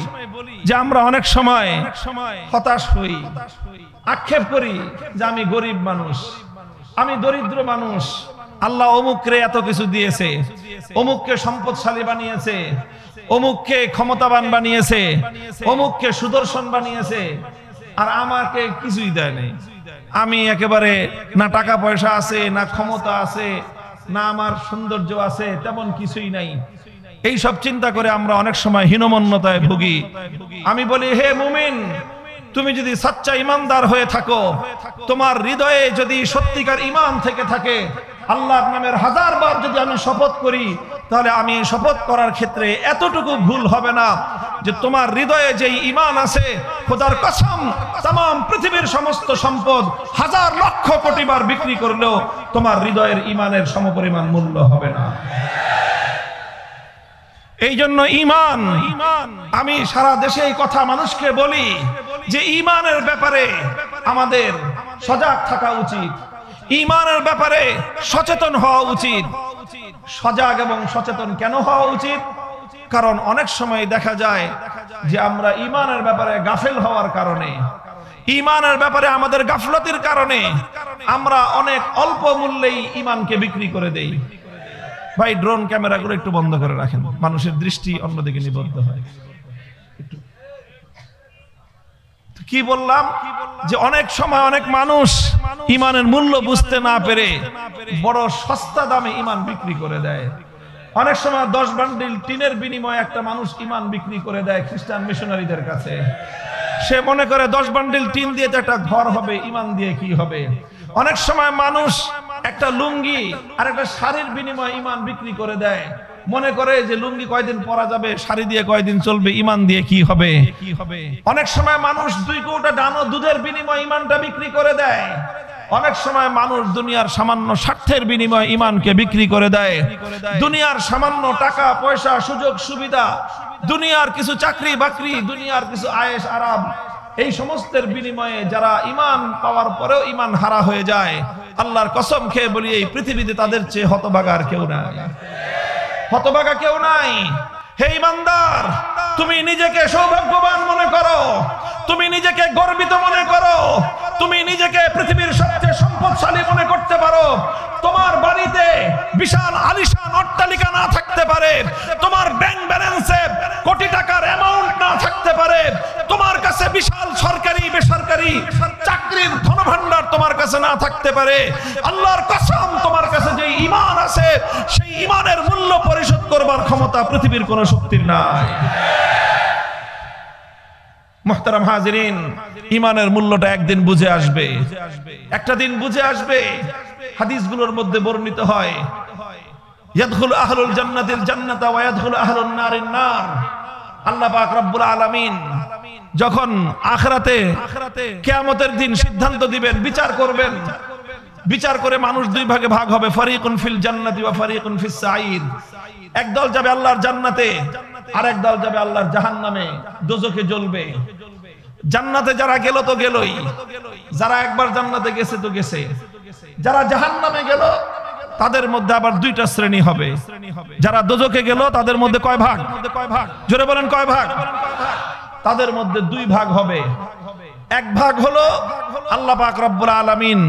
যে আমরা অনেক সময় হতাশ হই, আক্ষেপ করি যে আমি গরিব মানুষ, আমি দরিদ্র মানুষ, আল্লাহ অমুকরে এত কিছু দিয়েছে, অমুককে সম্পদশালী বানিয়েছে, অমুককে ক্ষমতাবান বানিয়েছে, অমুককে সুদর্শন বানিয়েছে, আর আমাকে কিছুই দেয় নাই। আমি একেবারে না টাকা পয়সা আছে, না ক্ষমতা আছে, না আমার সৌন্দর্য আছে, তেমন কিছুই নাই। এই সব চিন্তা করে আমরা অনেক সময় হীনমন্যতায় ভুগি। আমি বলি, হে মুমিন, তুমি যদি সচ্চা ঈমানদার হয়ে থাকো, তোমার হৃদয়ে যদি সত্যিকার ঈমান থেকে থাকে, আল্লাহর নামের 1000 বার যদি আমি শপথ করি, তাহলে আমি শপথ করার ক্ষেত্রে এতটুকু ভুল হবে না যে তোমার হৃদয়ে যেই ঈমান আছে, খোদার কসম तमाम পৃথিবীর সমস্ত সম্পদ 1000 লক্ষ কোটি বার বিক্রি করলেও তোমার হৃদয়ের ঈমানের সমপরিমাণ মূল্য হবে না। এই জন্য ঈমান, আমি সারা দেশে এই কথা মানুষকে বলি যে ঈমানের ব্যাপারে আমাদের সজাগ থাকা উচিত, ঈমানের ব্যাপারে সচেতন হওয়া উচিত। সজাগ এবং সচেতন কেন হওয়া উচিত? কারণ অনেক সময় দেখা যায় যে আমরা ঈমানের ব্যাপারে গাফেল হওয়ার কারণে, ঈমানের ব্যাপারে আমাদের গাফলতির কারণে আমরা অনেক অল্প মূল্যেই ঈমানকে বিক্রি করে দেই। ভাই, ড্রোন ক্যামেরাগুলো একটু বন্ধ করে রাখেন, মানুষের দৃষ্টি অন্যদিকে নিবদ্ধ হয়। কি বললাম যে অনেক সময় অনেক মানুষ ঈমানের মূল্য বুঝতে না পেরে বড় সস্তা দামে ঈমান বিক্রি করে দেয়। অনেক সময় 10 বান্ডিল টিনের বিনিময়ে একটা মানুষ ঈমান বিক্রি করে দেয় খ্রিস্টান মিশনারিদের কাছে। সে মনে করে 10 বান্ডিল টিন দিয়ে তো একটা ঘর হবে, ঈমান দিয়ে কি হবে। অনেক সময় মানুষ একটা লুঙ্গি আর একটা শাড়ির বিনিময়ে ঈমান বিক্রি করে দেয়, মনে করে যে লুঙ্গি কয়দিন পরা যাবে, শাড়ি দিয়ে কয়দিন চলবে, ঈমান দিয়ে কি হবে। অনেক সময় মানুষ 2 কৌটা ডানো দুধের বিনিময়ে ঈমানটা বিক্রি করে দেয়। অনেক সময় মানুষ দুনিয়ার সামান্য স্বার্থের বিনিময়ে ঈমানকে বিক্রি করে দেয়। দুনিয়ার সামান্য টাকা পয়সা, সুযোগ সুবিধা, দুনিয়ার কিছু চাকরি বাকরি, দুনিয়ার কিছু আয়েশ আরাম, এই সমস্তের বিনিময়ে যারা ঈমান পাওয়ার পরেও ঈমান হারা হয়ে যায়, আল্লাহর কসম খেয়ে বলি এই পৃথিবীতে তাদের চেয়ে হতভাগা আর কেউ নাই, হতভাগা কেউ নাই। হে ঈমানদার, তুমি নিজেকে সৌভাগ্যবান মনে করো, তুমি নিজেকে গর্বিত মনে করো, তুমি নিজেকে পৃথিবীর সবচেয়ে সম্পদশালী মনে করতে পারো। তোমার বাড়িতে বিশাল আলিশান অট্টালিকা না থাকতে পারে, তোমার ব্যাংক ব্যালেন্সে কোটি টাকার অ্যামাউন্ট না থাকতে পারে, তোমার কাছে বিশাল সরকারি বেসরকারি চাকরির ধনভাণ্ডার তোমার কাছে না থাকতে পারে, আল্লাহর কসম তোমার কাছে যে ঈমান আছে, সেই ঈমানের মূল্য পরিশোধ করবার ক্ষমতা পৃথিবীর কোনো শক্তির নাই। মুহতারাম হাজিরিন, ঈমানের মূল্যটা একদিন বুঝে আসবে, একটা দিন বুঝে আসবে। হাদিসগুলোর মধ্যে বর্ণিত হয়, ইয়াদখুলু আহলুল জান্নাতিল জান্নাতা ওয়া ইয়াদখুলু আহলুন নারিন নার। আল্লাহ পাক রব্বুল আলামিন যখন আখিরাতে কিয়ামতের দিন সিদ্ধান্ত দিবেন, বিচার করবেন, বিচার করে মানুষ 2 ভাগে ভাগ হবে, ফারিকুন ফিল জান্নাতি ওয়া ফারিকুন ফিস সাঈদ। একদল যাবে আল্লাহর জান্নাতে, আর একদল যাবে আল্লাহর জাহান্নামে, দোজখে জ্বলবে। জান্নাতে যারা গেল তো গেলই, যারা একবার জান্নাতে গেছে তো গেছে, যারা জাহান্নামে গেল তাদের মধ্যে আবার 2টা শ্রেণী হবে। যারা দোজখে গেল তাদের মধ্যে কয় ভাগ? জোরে বলেন কয় ভাগ? তাদের মধ্যে 2 ভাগ হবে। এক ভাগ হলো আল্লাহ পাক রব্বুল আলামিন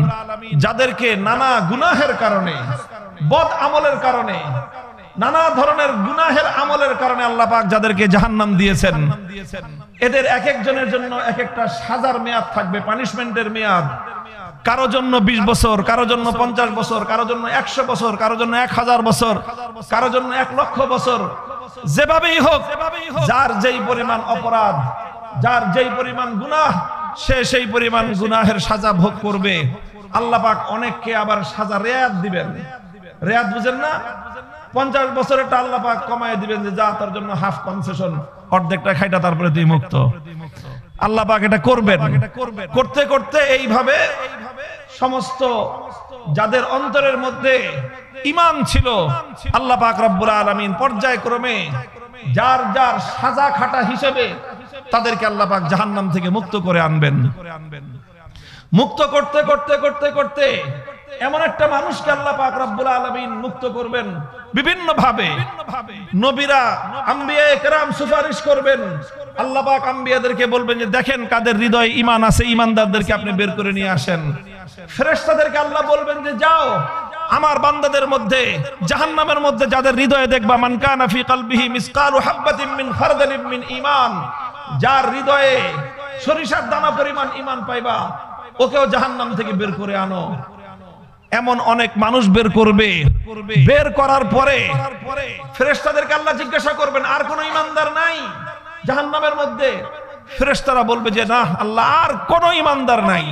যাদেরকে নানা গুনাহের কারণে, বদ আমলের কারণে নানা ধরনের গুনাহের আমলের কারণে আল্লাহ পাক যাদেরকে জাহান্নাম দিয়েছেন, এদের এক একজনের জন্য এক একটা সাজার মেয়াদ থাকবে, পানিশমেন্টের মেয়াদ। কারো জন্য 20 বছর, কারো জন্য 50 বছর, কারো জন্য 100 বছর, কারো জন্য 1000 বছর, কারো জন্য 1 লক্ষ বছর। যেভাবেই হোক, যার যেই পরিমাণ অপরাধ, যার যেই পরিমাণ গুনাহ, সে সেই পরিমাণ গুনাহের সাজা ভোগ করবে। আল্লাহ পাক অনেককে আবার সাজা রেয়াত দিবেন। রেয়াত বুঝেন না? 50 বছরেরটা আল্লাহ পাক কমায় দিবেন, যে যা তোর জন্য হাফ কনসেশন, অর্ধেকটা খাইটা তারপরে তুই মুক্ত। আল্লাহ পাক এটা করবেন। করতে করতে এইভাবে সমস্ত যাদের অন্তরের মধ্যে ঈমান ছিল, আল্লাহ পাক রব্বুল আলামিন পর্যায়ক্রমে যার যার সাজা খাটা হিসেবে তাদেরকে আল্লাহ পাক জাহান্নাম থেকে মুক্ত করে আনবেন। মুক্ত করতে করতে করতে করতে এমন একটা মানুষকে আল্লাহ পাক রব্বুল আলামিন মুক্ত করবেন বিভিন্ন ভাবে। নবীরা, আম্বিয়ায়ে কেরাম সুপারিশ করবেন। আল্লাহ পাক আম্বিয়াদেরকে বলবেন যে দেখেন কাদের হৃদয়ে ঈমান আছে, ঈমানদারদেরকে আপনি বের করে নিয়ে আসেন। ফেরেশতাদেরকে আল্লাহ বলবেন যে যাও আমার বান্দাদের মধ্যে, জাহান্নামের মধ্যে যাদের হৃদয়ে দেখবা, মান কানা ফি কলবিহি মিসকালু হাববাতিন মিন খারদালিন মিন ঈমান, যার হৃদয়ে সরিষার দানা পরিমাণ ঈমান পাইবা, ওকেও জাহান্নাম থেকে বের করে আনো। এমন অনেক মানুষ বের করবে। বের করার পরে ফেরেশতাদেরকে আল্লাহ জিজ্ঞাসা করবেন, আর কোন ঈমানদার নাই জাহান্নামের মধ্যে? ফেরেশতারা বলবে যে না আল্লাহ, আর কোন ঈমানদার নাই।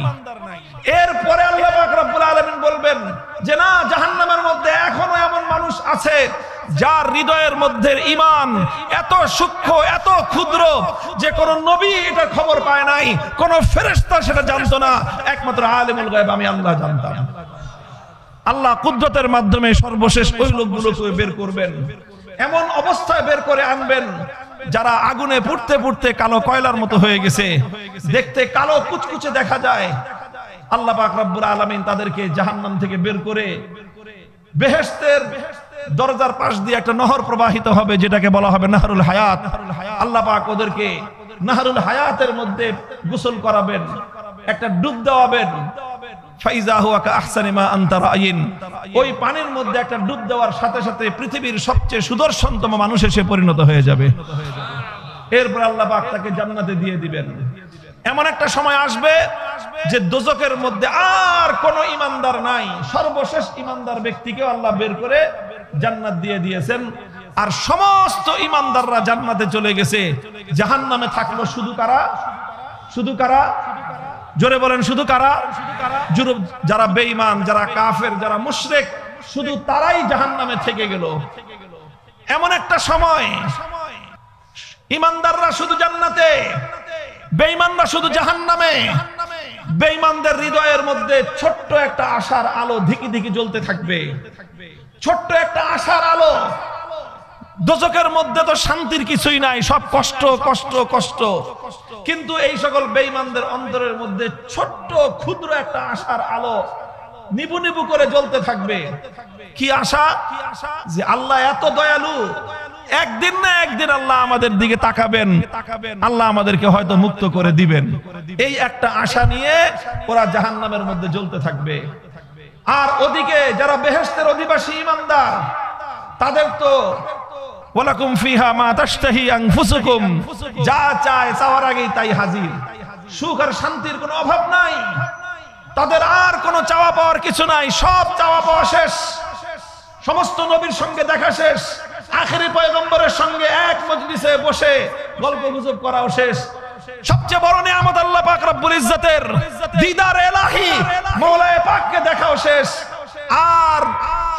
এরপরে আল্লাহ পাক রব্বুল আলামিন বলবেন যে না, জাহান্নামের মধ্যে এখনো এমন মানুষ আছে যার হৃদয়ের মধ্যে ঈমান এত সূক্ষ্ম, এত ক্ষুদ্র যে কোন নবী এটা খবর পায় নাই, কোন ফেরেশতা সেটা জানতো না, একমাত্র আলিমুল গায়ব আমি আল্লাহ জানতাম। আল্লাহ কুদরতের মাধ্যমে সর্বশেষ ওই লোকগুলোকে বের করবেন। এমন অবস্থায় বের করে আনবেন যারা আগুনে পুড়তে পুড়তে কালো কয়লার মতো হয়ে গেছে, দেখতে কালো কুচকুচে দেখা যায়। আল্লাহ পাক রব্বুল আলামিন তাদেরকে জাহান্নাম থেকে বের করে বেহেশতের দরজার পাশ দিয়ে একটা নহর প্রবাহিত হবে, যেটাকে বলা হবে নাহরুল হায়াত। আল্লাহ পাক ওদেরকে নাহরুল হায়াতের মধ্যে গোসল করাবেন, একটা ডুব দেওয়াবেন। ফাইজা হুয়া কাআহসানি মা আনতা রাইন, ওই পানির মধ্যে একটা ডুব দেওয়ার সাথে সাথে পৃথিবীর সবচেয়ে সুদর্শনতম মানুষ এসে পরিণত হয়ে যাবে। এরপর আল্লাহ পাক তাকে জান্নাতে দিয়ে দিবেন। এমন একটা সময় আসবে যে দোজখের মধ্যে আর কোন ঈমানদার নাই, সর্বশেষ ঈমানদার ব্যক্তিকে আল্লাহ বের করে জান্নাত দিয়ে দিয়েছেন। আর সমস্ত ঈমানদাররা জান্নাতে চলে গেছে। জাহান্নামে থাকলো শুধু কারা? শুধু কারা? জোরে বলেন, শুধু কারা? যারা বেঈমান, যারা কাফের, যারা মুশরিক, শুধু তারাই জাহান্নামে থেকে গেল। এমন একটা সময় ঈমানদাররা শুধু জান্নাতে, বেঈমানরা শুধু জাহান্নামে। বেঈমানদের হৃদয়ের মধ্যে ছোট্ট একটা আশার আলো ধিকি ধিকি জ্বলতে থাকবে, ছোট্ট একটা আশার আলো। দোজখের মধ্যে তো শান্তির কিছুই নাই, সব কষ্ট কষ্ট কষ্ট। কিন্তু এই সকল বেঈমানদের অন্তরের মধ্যে ছোট্ট ক্ষুদ্র একটা আশার আলো নিবু নিবু করে জ্বলতে থাকবে। কি আশা? যে আল্লাহ এত দয়ালু, একদিন না একদিন আল্লাহ আমাদের দিকে তাকাবেন, আল্লাহ আমাদেরকে হয়তো মুক্ত করে দিবেন। এই একটা আশা নিয়ে ওরা জাহান্নামের মধ্যে জ্বলতে থাকবে। আর ওদিকে যারা বেহেশতের অধিবাসী ঈমানদার, তাদের তো ওয়ালাকুম ফিহা মা তাশতাহি আনফুসুকুম, যা চায় চাওয়ার আগেই তাই হাজির। সুখ আর শান্তির কোনো অভাব নাই, তাদের আর কোনো চাওয়া পাওয়ার কিছু নাই। সব চাওয়া পাওয়া শেষ, সমস্ত নবীর সঙ্গে দেখা শেষ, আখেরি পয়গম্বরের সঙ্গে এক মজলিসে বসে গল্প গুজব করাও শেষ। সবচেয়ে বড় নিয়ামত আল্লাহ পাক রব্বুল ইজ্জতের দিদার ইলাহি, মওলায়ে পাককে দেখাও শেষ। আর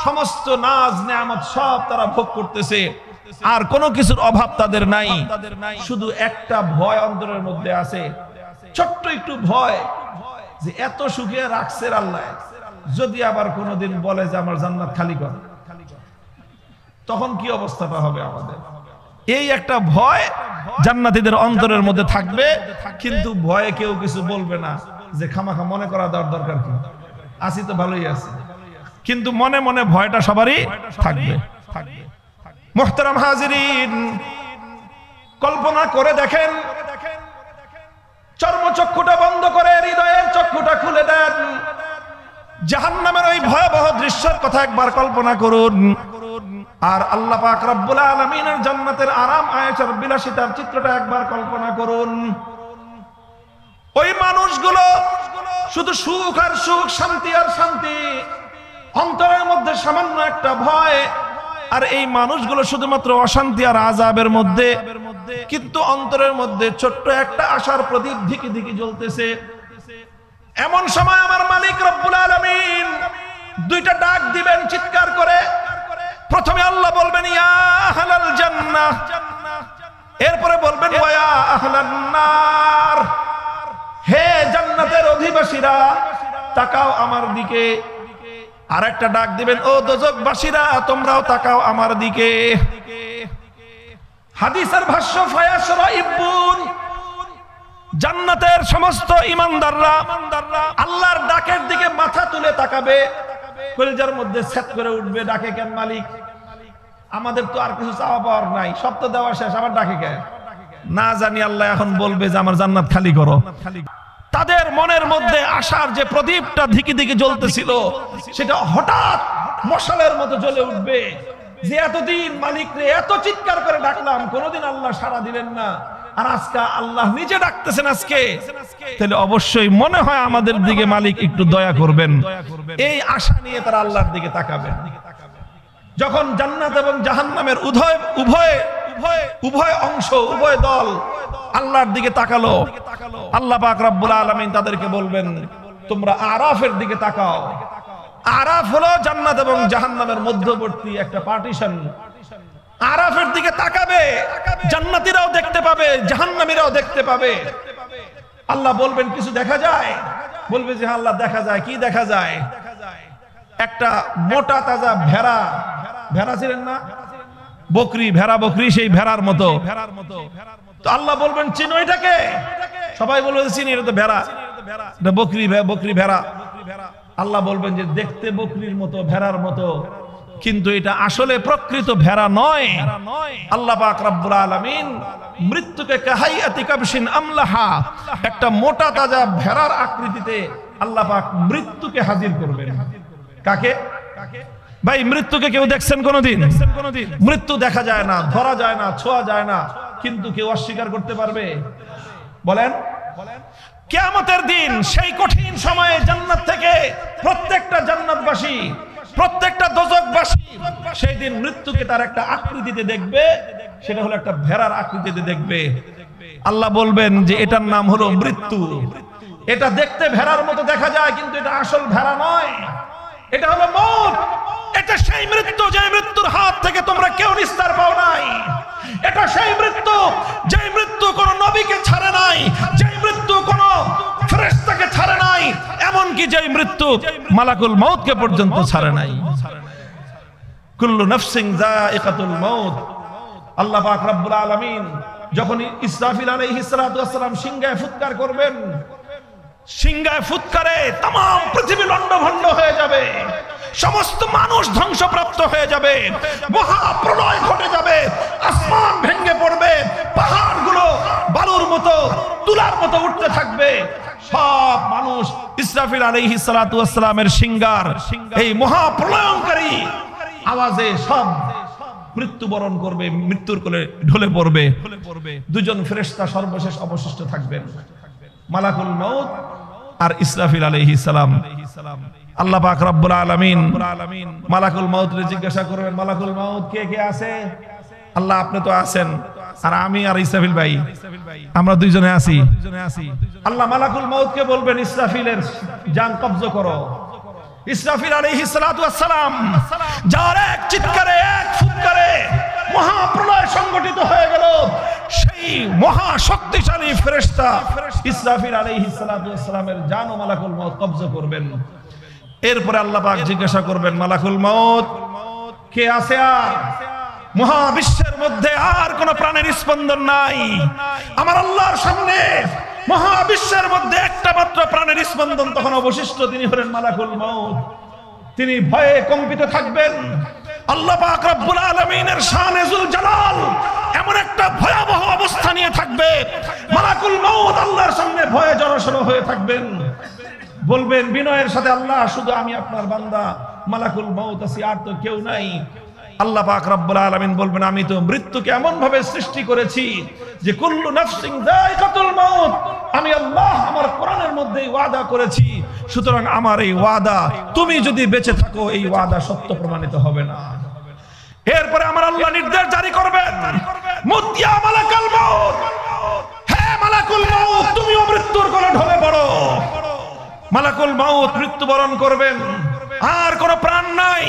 সমস্ত নাজ নিয়ামত সব তারা ভোগ করতেছে, আর কোনো কিছুর অভাব তাদের নাই। শুধু একটা ভয় অন্তরের মধ্যে আছে, ছোট্ট একটু ভয়, যে এত সুখে রাখছে আল্লাহ, যদি আবার কোনোদিন বলে যে আমার জান্নাত খালি কর, তখন কি অবস্থাটা হবে আমাদের। এই একটা ভয় জান্নাতীদের অন্তরের মধ্যে থাকবে, কিন্তু ভয়ে কেউ কিছু বলবে না, যে খামাখা মনে করা দরকার কি, আসি তো ভালোই আছে। কিন্তু মনে মনে ভয়টা সবারই থাকবে। মুহতারাম হাজিরিন, কল্পনা করে দেখেন, চর্মচক্ষুটা বন্ধ করে হৃদয়ের চক্ষুটা খুলে দেন, জাহান্নামের ওই ভয়াবহ দৃশ্যের কথা একবার কল্পনা করুন। আর আল্লাহ পাক রব্বুল আলামিনের জান্নাতের আরাম আয়েশার বিলাসিতার চিত্রটা একবার কল্পনা করুন। ওই মানুষগুলো শুধু সুখ আর সুখ, শান্তি আর শান্তি, অন্তরের মধ্যে সামান্য একটা ভয়। আর এই মানুষগুলো শুধুমাত্র অশান্তি আর আযাবের মধ্যে, কিন্তু অন্তরের মধ্যে ছোট্ট একটা আশার প্রদীপ ধিকি ধিকি জ্বলতেছে। এমন সময় আমার মালিক রব্বুল আলামিন দুইটা ডাক দিবেন চিৎকার করে। প্রথমে আল্লাহ বলবেন ইয়া আহলাল জান্নাহ, এরপরে বলবেন ওয়া আহলান নার, হে জান্নাতের অধিবাসীরা তাকাও আমার দিকে। আরেকটা ডাক দিবেন ও দোজখবাসীরা তোমরাও তাকাও আমার দিকে। হাদিসের ভাষ্য ফায়াশরাইবুন, জান্নাতের সমস্ত ঈমানদাররা আল্লাহর ডাকের দিকে মাথা তুলে তাকাবে, কলিজার মধ্যে সেট করে উঠবে, ডাকে কেন মালিক? আমাদের তো আর কিছু চাওয়া পাওয়ার নাই, সব তো দেওয়া শেষ, আবার ডাকে কেন? না জানি আল্লাহ এখন বলবে যে আমার জান্নাত খালি করো। তাদের মনের মধ্যে আশার যে প্রদীপটা ধিকি ধিকি জ্বলতেছিল সেটা হঠাৎ মশালের মতো জ্বলে উঠবে, যে এতদিন মালিকরে এত চিৎকার করে ডাকলাম, কোনোদিন আল্লাহ সাড়া দিলেন না, আর আজকে আল্লাহ নিজে ডাকতেছেন আজকে, তাহলে অবশ্যই মনে হয় আমাদের দিকে মালিক একটু দয়া করবেন। এই আশা নিয়ে তারা আল্লাহর দিকে তাকাবেন। যখন জান্নাত এবং জাহান্নামের উভয় অংশ, উভয় দল আল্লাহর দিকে তাকালো, আল্লাহ পাক রব্বুল আলামিন তাদেরকে বলবেন তোমরা আরাফের দিকে তাকাও। আরাফ হলো জান্নাত এবং জাহান্নামের মধ্যবর্তী একটা পার্টিশন। আরাফের দিকে তাকাবে, জান্নাতীরাও দেখতে পাবে, জাহান্নামীরাও দেখতে পাবে। আল্লাহ বলবেন কিছু দেখা যায়? বলবে যে আল্লাহ দেখা যায়। কি দেখা যায়? একটা মোটা তাজা ভেড়া, ভেড়া ছিলেন না বকরি, ভেড়া বকরি, সেই ভেড়ার মতো। তো আল্লাহ বলবেন চিনো এটাকে? সবাই বলবে চিনি, এটা তো ভেড়া, এটা বকরি, বকরি ভেড়া। আল্লাহ বলবেন যে দেখতে বকরির মতো, ভেড়ার মতো, কিন্তু এটা আসলে প্রকৃত ভেড়া নয়। আল্লাহ পাক রব্বুল আলামিন মৃত্যুকে কাহাইয়াতি কাবশিন আমলাহা, একটা মোটা তাজা ভেড়ার আকৃতিতে আল্লাহ পাক মৃত্যুকে হাজির করবেন। কাকে? ভাই মৃত্যুকে কেউ দেখছেন কোনোদিন? মৃত্যু দেখা যায় না, ধরা যায় না, ছোঁয়া যায় না, কিন্তু কেউ অস্বীকার করতে পারবে? বলেন। কিয়ামতের দিন সেই কঠিন সময়ে জান্নাত থেকে প্রত্যেকটা জান্নাতবাসী, প্রত্যেকটা দোজখবাসী সেই দিন মৃত্যুকে তার একটা আকৃতিতে দেখবে, সেটা হলো একটা ভেড়ার আকৃতিতে দেখবে। আল্লাহ বলবেন যে এটার নাম হলো মৃত্যু। এটা দেখতে ভেড়ার মতো দেখা যায়, কিন্তু এটা আসল ভেড়া নয়, এটা হলো মউত। এটা সেই মৃত্যু যে মৃত্যুর হাত থেকে তোমরা কেউ নিস্তার পাও নাই। এটা সেই মৃত্যু যে মৃত্যু কোন নবীকে ছাড়ে নাই, যে মৃত্যু কোন ফেরেশতাকে ছাড়ে নাই, এমনকি যে মৃত্যু মালাকুল মউতকে পর্যন্ত ছাড়ে নাই। কুল্লু নাফসিন যায়িকাতুল মউত। আল্লাহ পাক রব্বুল আলামিন যখন ইসরাফিল আলাইহিস সালাতু ওয়াস সালাম সিংহায় ফুৎকার করবেন, সিংহায় ফুৎকারে তাম পৃথিবী লণ্ডভণ্ড হয়ে যাবে, সমস্ত মানুষ ধ্বংসপ্রাপ্ত হয়ে যাবে, মহাপ্রলয় ঘটে যাবে, আসমান ভেঙে পড়বে, পাহাড়গুলো বালুর মতো, তুলার মতো উঠতে থাকবে। সব মানুষ ইসরাফিল আলাইহিস সালাতু ওয়াস সালামের সিংহার এই মহাপ্রলয়ঙ্কারী আওয়াজে সব মৃত্যুবরণ করবে, মৃত্যুর কোলে ঢলে পড়বে। দুজন ফেরেশতা সর্বশেষ অবশিষ্ট থাকবেন, মালাকুল মউত আর ইসরাফিল আলাইহিস সালাম। আল্লাহ পাক রব্বুল আলামিন মালাকুল মউতকে জিজ্ঞাসা করবেন, মালাকুল মউত কে কে আছে? আল্লাহ আপনি তো আছেন, আর আমি আর ইসরাফিল ভাই, আমরা দুইজনে আছি। আল্লাহ মালাকুল মউতকে বলবেন ইসরাফিলের জান কবজ করো। ইসরাফিল আলাইহিস সালাতু ওয়াস সালাম যার এক চিৎকারে, এক ফুৎকারে মহাপ্রলয় সংগঠিত হয়ে গেল, সেই মহা শক্তিশালী ফেরেশতা ইসরাফিল আলাইহিস সালাতু ওয়াস সালামের জান ও মালাকুল মউত কবজ করবেন। এরপরে আল্লাহ পাক জিজ্ঞাসা করবেন, মালাকুল মউত কে আছে? আর মহাবিশ্বের মধ্যে আর কোন প্রাণের স্পন্দন নাই। আমার আল্লাহর সামনে মহাবিশ্বের মধ্যে একটা মাত্র প্রাণের স্পন্দন তখন অবশিষ্ট, তিনি হলেন মালাকুল মউত। তিনি ভয়ে কম্পিত থাকবেন। আল্লাহ পাক রব্বুল আলামিনের শানে যুল জালাল এমন একটা ভয়াবহ অবস্থা নিয়ে থাকবে, মালাকুল মউত আল্লাহর সামনে ভয়ে জড়সড় হয়ে থাকবেন, বলবেন বিনয়ের সাথে, আল্লাহ শুধু আমি আপনার বান্দা, মালাকুল মউত আছি, আর তো কেউ নাই। আল্লাহ পাক রব্বুল আলামিন বলবেন আমি তো মৃত্যুকে এমন ভাবে সৃষ্টি করেছি যে কুল্লু নাফসিন যায়কাতুল মাউত, আমি আল্লাহ আমার কোরআনের মধ্যে ওয়াদা করেছি, সুতরাং আমার এই ওয়াদা তুমি যদি বেঁচে থাকো এই ওয়াদা সত্য প্রমাণিত হবে না। এরপরে আমার আল্লাহ নির্দেশ জারি করবেন, মুতিয়া মালাকুল মাউত, হে মালাকুল মাউত তুমিও মৃত্যুর কোলে ঢলে পড়ো। মালাকুল মাউত মৃত্যুবরণ করবেন, আর কোনো প্রাণ নাই,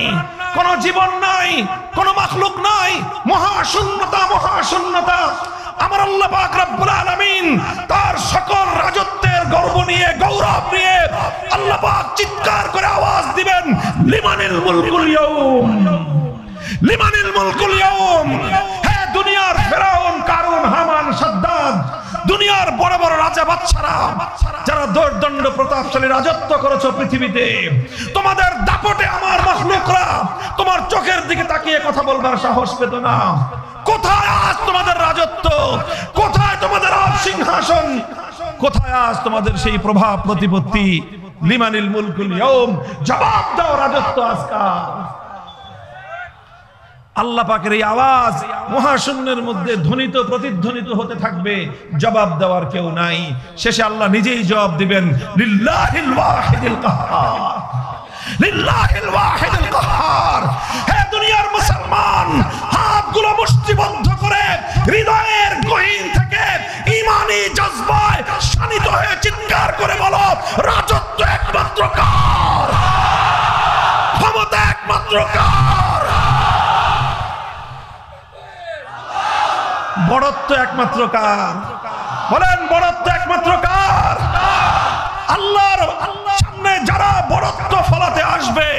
কোনো জীবন নাই, কোনো মাখলুক নাই, মহাশূন্যতা, মহাশূন্যতা। আমার আল্লাহ পাক রব্বুল আলামিন তার সকল রাজত্বের গর্ব নিয়ে, গৌরব নিয়ে আল্লাহ পাক চিৎকার করে আওয়াজ দিবেন, লিমানিল মুলকুল ইয়াউম, লিমানিল মুলকুল ইয়াউম। হে দুনিয়ার ফেরাউন, কারুন, হামান, সাদ্দাদ, দুনিয়ার বড় বড় রাজা বাদশারা যারা দর্দণ্ড প্রতাপশালী রাজত্ব করেছো পৃথিবীতে, তোমাদের দাপটে আমার মাখলুকরা তোমার চোখের দিকে তাকিয়ে কথা বলবার সাহস পেত না। কোথায় আজ তোমাদের রাজত্ব? কোথায় তোমাদের সিংহাসন? কোথায় আজ তোমাদের সেই প্রভাব প্রতিপত্তি? লিমানিল মুলকুল ইয়াউম, জবাব দাও রাজত্ব আজকাল। আল্লাহ পাকের এই আওয়াজ মহাশূন্যের মধ্যে ধ্বনিত প্রতিধ্বনিত হতে থাকবে, জবাব দেওয়ার কেউ নাই। শেষে আল্লাহ নিজেই জবাব দিবেন, লিল্লাহিল ওয়াহিদিল কাহ্হার, লিল্লাহিল ওয়াহিদিল কাহ্হার। হে দুনিয়ার মুসলমান, হাতগুলো মুষ্টিবদ্ধ করে হৃদয়ের গহীন থেকে ঈমানি জজবায় শানিত হয়ে চিৎকার করে বলো, রাজত্ব একমাত্র কার, ক্ষমতা একমাত্র কার, বড়ত্ব একমাত্র কার? বলেন, বড়ত্ব একমাত্র কার? আল্লাহর সামনে যারা বড়ত্ব ফলাতে আসবে,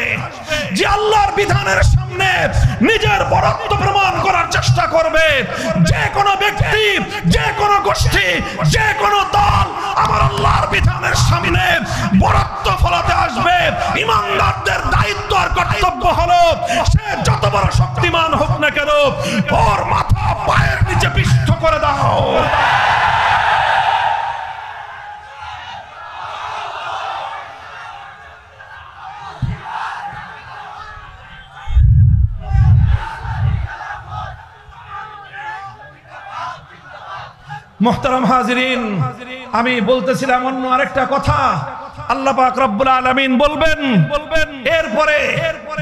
যে আল্লাহর বিধানের সামনে নিজের বড়ত্ব প্রমাণ করার চেষ্টা করবে, যে কোনো ব্যক্তি, যে কোনো গোষ্ঠী, যে কোনো দল আমার আল্লাহর বিধানের সামনে বড়ত্ব ফলাতে আসবে, ইমানদারদের দায়িত্ব আর কর্তব্য হলো সে যত বড় শক্তিমান হোক না কেন, ওর মাথা পায়ের নিচে পিষ্ট করে দাও। মুহতারাম হাজিরিন, আমি বলতেছিলাম অন্য আরেকটা কথা। আল্লাহ পাক রব্বুল আলামিন বলবেন এরপরে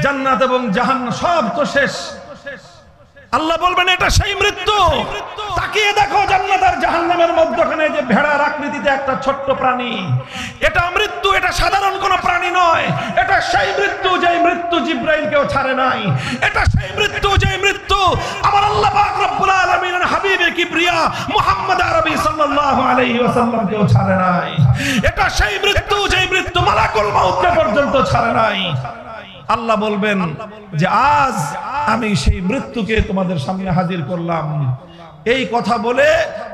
জান্নাত এবং জাহান্নাম সব তো শেষ। আল্লাহ বলবেন এটা সেই মৃত্যু। তাকিয়ে দেখো জান্নাত আর জাহান্নামের মধ্যখানে যে ভেড়ার আকৃতিতে একটা ছোট্ট প্রাণী, এটা মৃত্যু। এটা সাধারণ কোনো প্রাণী নয়, এটা সেই মৃত্যু যে মৃত্যু জিব্রাইলকেও ছাড়ে নাই। এটা সেই মৃত্যু যে মৃত্যু আমার আল্লাহ পাক রব্বুল আলামিনের হাবিবে কিবরিয়া মুহাম্মদ আরবি সাল্লাল্লাহু আলাইহি ওয়াসাল্লামকেও ছাড়ে নাই। এটা সেই মৃত্যু যে মৃত্যু মালাকুল মাউতকে পর্যন্ত ছাড়ে নাই। আল্লাহ বলবেন যে আজ আমি সেই মৃত্যুকে তোমাদের সামনে হাজির করলাম। এই কথা বলে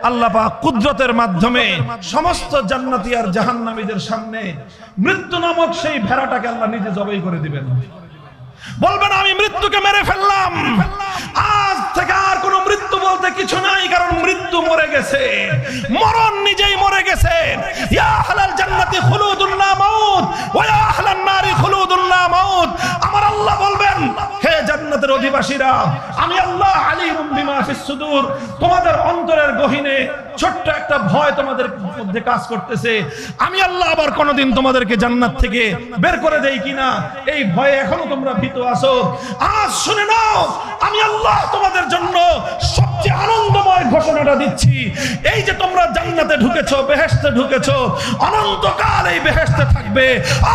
আল্লাহ পাক কুদরতের মাধ্যমে সমস্ত জান্নাতি আর জাহান্নামীদের সামনে মৃত্যু নামক সেই ভেড়াটাকে আল্লাহ নিজে জবাই করে দিবেন। বলবেন আমি মৃত্যুকে মেরে ফেললাম, আজ থেকে আর কোনো মৃত্যু বলতে কিছু নাই, কারণ মৃত্যু মরে গেছে, মরণ নিজেই মরে গেছে। ইয়া আহলাল জান্নাতি খুলুদুন লা মাউত ওয়া ইয়া আহলান নারি খুলুদুন লা মাউত। আমার আল্লাহ বলবেন হে জান্নাতের অধিবাসীরা, আমি আল্লাহ আলিমুম বিমা ফিস সুদূর, তোমাদের অন্তরের গহীনে ছোট্ট একটা ভয় তোমাদের মধ্যে কাজ করতেছে। আমি আল্লাহ আবার কোনোদিন তোমাদেরকে জান্নাত থেকে বের করে দেই কিনা এই ভয়ে এখনো তোমরা ভীত আছো। আজ শুনে নাও, আমি আল্লাহ তোমাদের জন্য সবচেয়ে আনন্দময় ঘোষণাটা দিচ্ছি। এই যে তোমরা জান্নাতে ঢুকেছো, বেহেশতে ঢুকেছো, অনন্তকাল এই বেহেশতে থাকবে,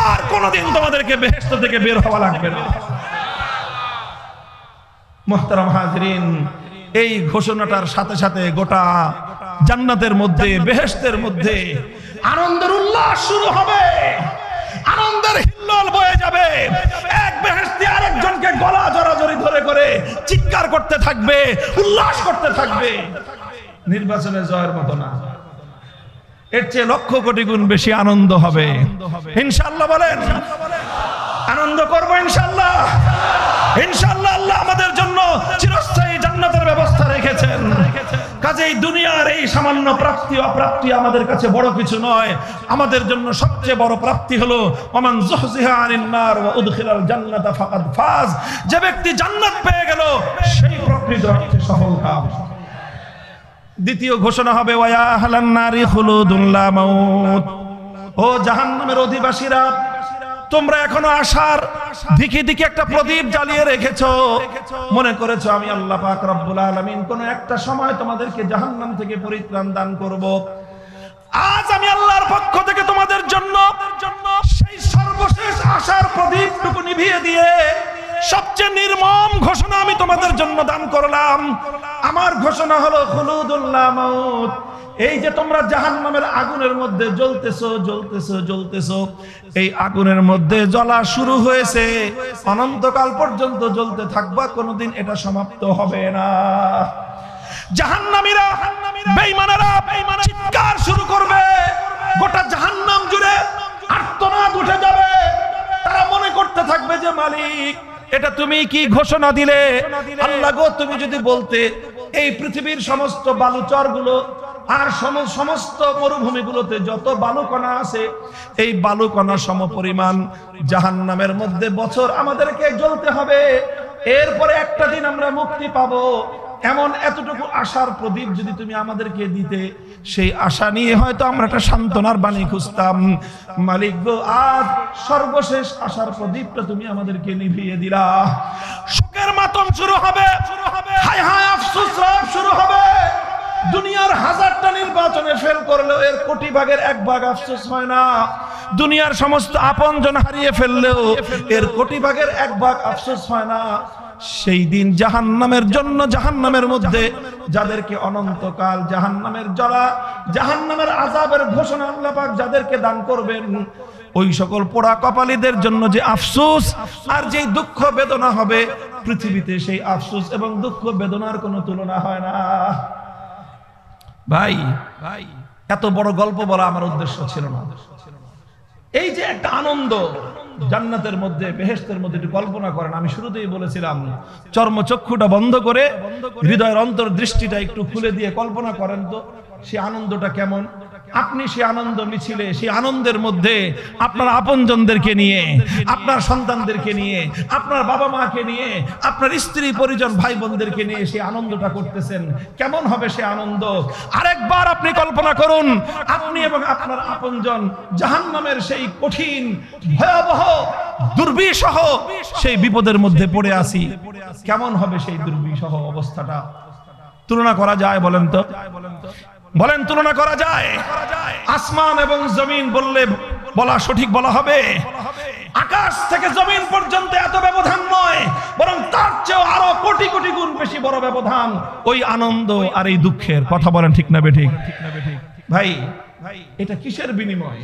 আর কোনোদিন তোমাদেরকে বেহেশত থেকে বের হওয়া লাগবে না। মুহতারাম হাজিরিন, এই ঘোষণাটার সাথে সাথে গোটা জান্নাতের মধ্যে, বেহেশতের মধ্যে আনন্দের উল্লাস শুরু হবে, আনন্দের হিল্লোল বয়ে যাবে। এক বেহেশতি আরেকজনকে গলা জড়াজড়ি ধরে করে চিৎকার করতে থাকবে, উল্লাস করতে থাকবে। নির্বাচনে জয়ের মতো না, এর চেয়ে লক্ষ কোটি গুণ বেশি আনন্দ হবে ইনশাআল্লাহ। বলেন আনন্দ করবো ইনশাআল্লাহ। ইনশাআল্লাহ আল্লাহ আমাদের জন্য চিরস্থায়ী জান্নাতের ব্যবস্থা রেখেছেন। কাজেই দুনিয়ার এই সামান্য প্রাপ্তি অপ্রাপ্তি আমাদের কাছে বড় কিছু নয়। আমাদের জন্য সবচেয়ে বড় প্রাপ্তি হলো ওমান যুহজিহা আনিন নার ওয়া উদখিলাল জান্নাতা ফাকাদ ফাজ। যে ব্যক্তি জান্নাত পেয়ে গেল সেই প্রকৃত অর্থে সফলকাম। দ্বিতীয় ঘোষণা হবে ওয়া আহলান নারি খুলুদুন লা মাউত। ও জাহান্নামের অধিবাসীরা, তোমরা এখনো আশার দিকে দিকে একটা প্রদীপ জ্বালিয়ে রেখেছো, মনে করেছো আমি আল্লাহ পাক রব্বুল আলামিন কোন একটা সময় তোমাদেরকে জাহান্নাম থেকে পরিত্রাণ দান করব। আজ আমি আল্লাহর পক্ষ থেকে তোমাদের জন্য সেই সর্বশেষ আশার প্রদীপটুকু নিভিয়ে দিয়ে সবচেয়ে নির্মম ঘোষণা আমি তোমাদের জন্য দান করলাম। আমার ঘোষণা হলো খুলুদুন লা মাউত। এই যে তোমরা জাহান্নামের আগুনের মধ্যে জ্বলতেছো, এই আগুনের মধ্যে জ্বলা শুরু হয়েছে, অনন্তকাল পর্যন্ত জ্বলতে থাকবা, কোনোদিন এটা সমাপ্ত হবে না। জাহান্নামীরা, বেঈমানেরা চিৎকার শুরু করবে, গোটা জাহান্নাম জুড়ে আর্তনাদ উঠে যাবে। তারা মনে করতে থাকবে যে মালিক, এটা তুমি কি ঘোষণা দিলে? আল্লাহ গো, তুমি যদি বলতে এই পৃথিবীর সমস্ত বালুচরগুলো আর সমস্ত মরুভূমিগুলোতে যত বালুকণা আছে, এই বালুকণা সমপরিমাণ জাহান্নামের মধ্যে বছর আমাদেরকে জ্বলতে হবে, এরপরে একটা দিন আমরা মুক্তি পাবো। এমন এতটুকু আশার প্রদীপ যদি তুমি আমাদেরকে দিতে, সেই আশা নিয়ে হয়তো আমরা একটা সান্ত্বনার বাণী খুঁজতাম। মালিক গো, আজ সর্বশেষ আশার প্রদীপটা তুমি আমাদেরকে নিভিয়ে দিলা। শোকের মাতম শুরু হবে, হায় হায় আফসোস রাত শুরু হবে। দুনিয়ার হাজারটা নির্বাচনে ফেল করলেও এর কোটি ভাগের এক ভাগ আফসোস হয় না। দুনিয়ার সমস্ত আপনজন হারিয়ে ফেললেও এর কোটি ভাগের এক ভাগ আফসোস হয় না। সেই দিন জাহান্নামের জন্য, জাহান্নামের মধ্যে যাদেরকে অনন্তকাল জাহান্নামের জ্বালা, জাহান্নামের আযাবের ঘোষণা আল্লাহ পাক যাদেরকে দান করবেন, ওই সকল পোড়া কপালীদের জন্য যে আফসোস আর যে দুঃখ বেদনা হবে, পৃথিবীতে সেই আফসোস এবং দুঃখ বেদনার কোনো তুলনা হয় না। ভাই, এত বড় গল্প বলা আমার উদ্দেশ্য ছিল না। এই যে একটা আনন্দ জান্নাতের মধ্যে, বেহেশতের মধ্যে, একটু কল্পনা করেন। আমি শুরুতেই বলেছিলাম, চর্মচক্ষুটা বন্ধ করে হৃদয়ের অন্তর্দৃষ্টিটা একটু খুলে দিয়ে কল্পনা করেন তো সেই আনন্দটা কেমন। আপনি সেই আনন্দ মিছিলে, সেই আনন্দের মধ্যে আপনার আপনজনদেরকে নিয়ে, আপনার সন্তানদেরকে নিয়ে, আপনার বাবা মাকে নিয়ে, আপনার স্ত্রী পরিজন ভাই বোনদেরকে নিয়ে সেই আনন্দটা করতেছেন, কেমন হবে সে আনন্দ। আরেকবার আপনি কল্পনা করুন, আপনি এবং আপনার আপনজন জাহান্নামের সেই কঠিন ভয়াবহ দুর্বিষহ সেই বিপদের মধ্যে পড়ে আছি, কেমন হবে সেই দুর্বিষহ অবস্থাটা। তুলনা করা যায় বলেন তো? বলেন তুলনা করা যায়? আসমান এবং জমিন বললে বলা সঠিক বলা হবে। আকাশ থেকে জমিন পর্যন্ত এত ব্যবধান নয়, বরং তার চেয়েও আরো কোটি কোটি গুণ বেশি বড় ব্যবধান ওই আনন্দ আর এই দুঃখের। কথা বলেন ঠিক না বেঠিক? ভাই, এটা কিসের বিনিময়?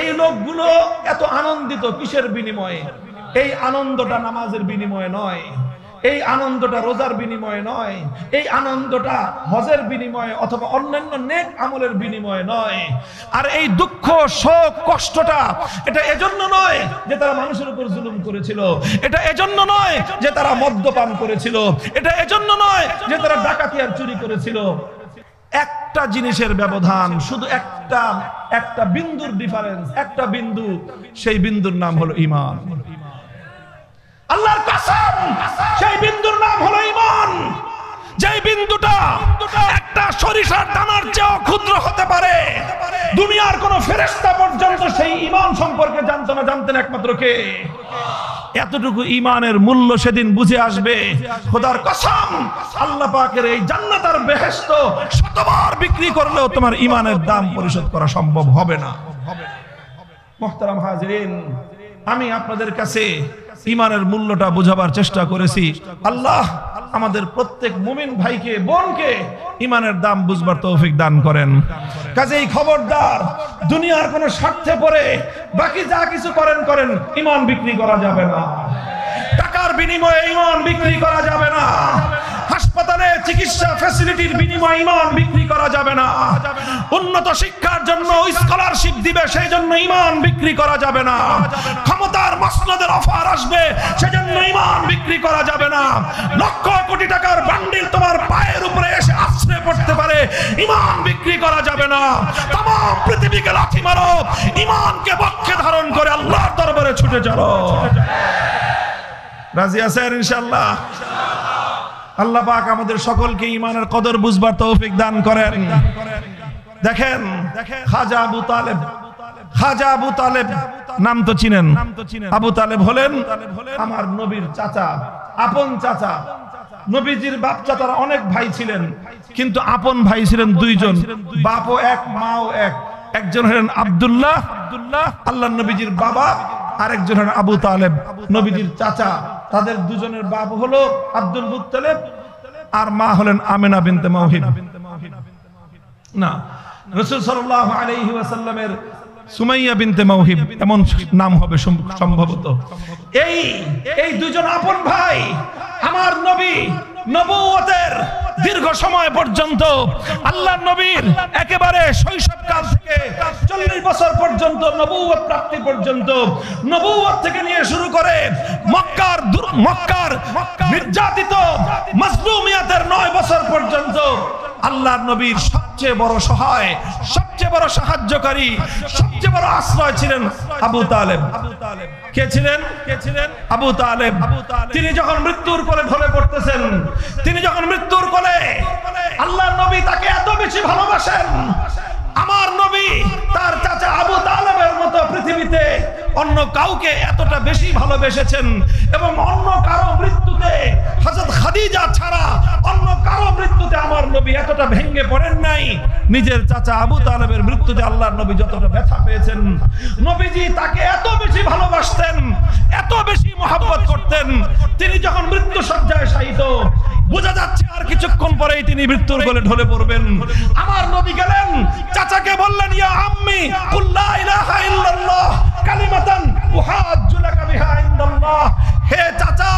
এই লোকগুলো এত আনন্দিত কিসের বিনিময়ে? এই আনন্দটা নামাজের বিনিময়ে নয়, এই আনন্দটা রোজার বিনিময়ে নয়, এই আনন্দটা হজের বিনিময়ে অথবা অন্যান্য নেক আমলের বিনিময়ে নয়। আর এই দুঃখ, শোক, কষ্টটা এটা এজন্য নয় যে তারা মানুষের উপর জুলুম করেছিল, এটা এজন্য নয় যে তারা মদ্যপান করেছিল, এটা এজন্য নয় যে তারা ডাকাতি আর চুরি করেছিল। একটা জিনিসের ব্যবধান, শুধু একটা বিন্দুর ডিফারেন্স, একটা বিন্দু, সেই বিন্দুর নাম হলো ঈমান। আল্লাহর কসম, সেই বিন্দুর নাম হলো ঈমান। যেই বিন্দুটা একটা সরিষার দানার চেয়েও ক্ষুদ্র হতে পারে, দুনিয়ার কোন ফেরেশতা পর্যন্ত সেই ঈমান সম্পর্কে জানতো না, জানতেন একমাত্র কে? এতটুকু ঈমানের মূল্য সেদিন বুঝে আসবে। খোদার কসম, আল্লাহ পাকের এই জান্নাত আর বেহেশত শতবার বিক্রি করলেও তোমার ঈমানের দাম পরিশোধ করা সম্ভব হবে না। মুহতারাম হাজিরিন, আমি আপনাদের কাছে ঈমানের মূল্যটা বোঝাবার চেষ্টা করেছি। আল্লাহ আমাদের প্রত্যেক মুমিন ভাইকে, বোনকে ঈমানের দাম বুঝবার তৌফিক দান করেন। কাজেই খবরদার, দুনিয়ার কোনো স্বার্থে পড়ে বাকি যা কিছু করেন, ঈমান বিক্রি করা যাবে না। টাকার বিনিময়ে ঈমান বিক্রি করা যাবে না। হাসপাতালে চিকিৎসা ফ্যাসিলিটির বিনিময়ে ঈমান বিক্রি করা যাবে না। উন্নত শিক্ষার জন্য স্কলারশিপ দিবে, সেই জন্য ঈমান বিক্রি করা যাবে না। ক্ষমতার মসনদের অফার আসবে, সেজন্য ঈমান বিক্রি করা যাবে না। লক্ষ কোটি টাকার বান্ডিল তোমার পায়ের উপরে এসে আছড়ে পড়তে পারে, ঈমান বিক্রি করা যাবে না। तमाम পৃথিবীকে লাথি মারো, ঈমানকে বক্ষে ধারণ করে আল্লাহর দরবারে ছুটে চলো। রাজি আছেন ইনশাআল্লাহ? আল্লাহ পাক আমাদের সকলকে ঈমানের কদর বুঝবার তৌফিক দান করেন। দেখেন খাজা আবু তালেব, খাজা আবু তালেব নাম তো চিনেন। আবু তালেব হলেন আমার নবীর চাচা, আপন চাচা। নবীজির বাপ চাচারা অনেক ভাই ছিলেন, কিন্তু আপন ভাই ছিলেন দুইজন, বাপও এক মাও এক। একজন হলেন আব্দুল্লাহ, আল্লাহর নবীজির বাবা, আর একজন হলেন আবু তালেব, নবীজির চাচা। তাদের দুজনের বাপ হলো আব্দুল মুত্তালিব, আর মা হলেন আমিনা বিনতে মাওহিব। না, রাসূল সাল্লাল্লাহু আলাইহি ওয়াসাল্লামের সুমাইয়া বিনতে মাওহিব এমন নাম হবে সম্ভবত। এই দুজন আপন ভাই আমার নবী নবুয়তের দীর্ঘ সময় পর্যন্ত, আল্লাহর নবীর একেবারে শৈশবকাল থেকে 40 বছর পর্যন্ত, নবুয়ত প্রাপ্তি পর্যন্ত, নবুয়ত থেকে নিয়ে শুরু করে মক্কার নির্যাতিত মাজলুমিয়াতের 9 বছর পর্যন্ত আল্লাহর নবীর সবচেয়ে বড় সহায়, সবচেয়ে বড় সাহায্যকারী, সবচেয়ে বড় আশ্রয় ছিলেন আবু তালেব। কে ছিলেন? আবু তালেব। তিনি যখন মৃত্যুর কোলে ঢলে পড়তেছেন, তিনি যখন মৃত্যুর কোলে, আল্লাহর নবী তাকে এত বেশি ভালোবাসেন। আমার নবী তার চাচা আবু তালেবের মতো পৃথিবীতে অন্য কাউকে এতটা বেশি ভালোবেসেছেন, এবং অন্য কারো মৃত্যুতে, হযরত খাদিজা ছাড়া অন্য কারো মৃত্যুতে আমার নবী এতটা ভেঙে পড়েন নাই। নিজের চাচা আবু তালেবের মৃত্যুতে আল্লাহর নবী যতটা ব্যথা পেয়েছেন, নবীজি তাকে এত বেশি ভালোবাসতেন, এত বেশি মহব্বত করতেন। তিনি যখন মৃত্যু শয্যায় শায়িত, বোঝা যাচ্ছে আর কিছুক্ষণ পরেই তিনি মৃত্যুর কোলে ঢলে পড়বেন। আমার নবী গেলেন, চাচাকে বললেন, ইয়া আম্মি কুল লা ইলাহা ইল্লাল্লাহ কালিমাতান উহাজ্জু লাকা বিহা ইনদাল্লাহ। হে চাচা,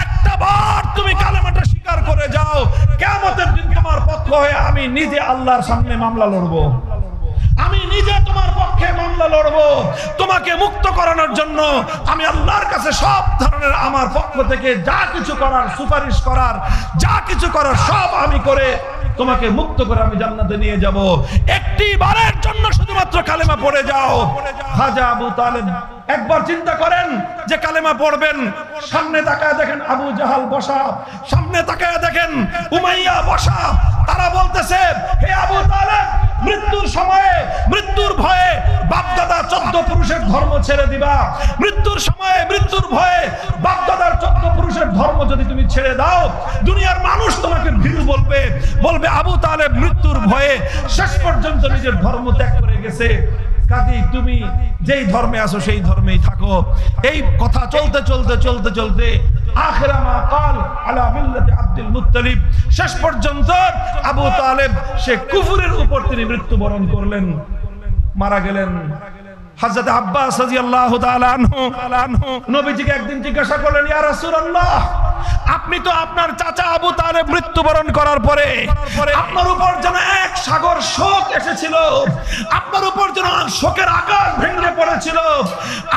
একটা বার তুমি কালেমাটা স্বীকার করে যাও, কিয়ামতের দিন তোমার পক্ষ হয়ে আমি নিজে আল্লাহর সামনে মামলা লড়ব। আমি নিজে তোমার পক্ষে মামলা লড়ব। তোমাকে মুক্ত করানোর জন্য আমি আল্লাহর কাছে সব ধরনের আমার পক্ষ থেকে যা কিছু করার, সুপারিশ করার, যা কিছু করার সব আমি করে তোমাকে মুক্ত করে আমি জান্নাতে নিয়ে যাব। একটি বারের জন্য শুধুমাত্র কালেমা পড়ে যাও। খাজা আবু তালেব একবার চিন্তা করেন যে কালেমা পড়বেন, সামনে তাকায় দেখেন আবু জাহাল বসা, সামনে তাকায় দেখেন উমাইয়া বসা। তারা বলতেছে, হে আবু তালেব, মৃত্যুর সময়ে, মৃত্যুর ভয়ে বাপদাদা 14 পুরুষের ধর্ম ছেড়ে দিবা। মৃত্যুর সময়ে, মৃত্যুর ভয়ে বাপদাদার 14 পুরুষের ধর্ম যদি তুমি ছেড়ে দাও, দুনিয়ার মানুষ তোমাকে ভীরু বলবে, বলবে আবু তালেব মৃত্যুর ভয়ে শেষ পর্যন্ত নিজের ধর্ম ত্যাগ করে গেছে। কাজেই তুমি যেই ধর্মে আছো সেই ধর্মেই থাকো। এই কথা চলতে চলতে চলতে চলতে আখিরা মা কাল আলা মিল্লাতি আব্দুল মুত্তালিব, শেষ পর্যন্ত আবু তালেব সে কুফরের উপর তিনি মৃত্যুবরণ করলেন, মারা গেলেন। হযরত আব্বাস রাদিয়াল্লাহু তাআলা আনহু নবীজিকে একদিন জিজ্ঞাসা করলেন, ইয়া রাসূলুল্লাহ, আপনি তো আপনার চাচা আবু তালেব মৃত্যুবরণ করার পরে আপনার উপর যেন এক সাগর শোক এসেছিল, আপনার উপর যেন শোকের আকাশ ভেঙে পড়েছিল।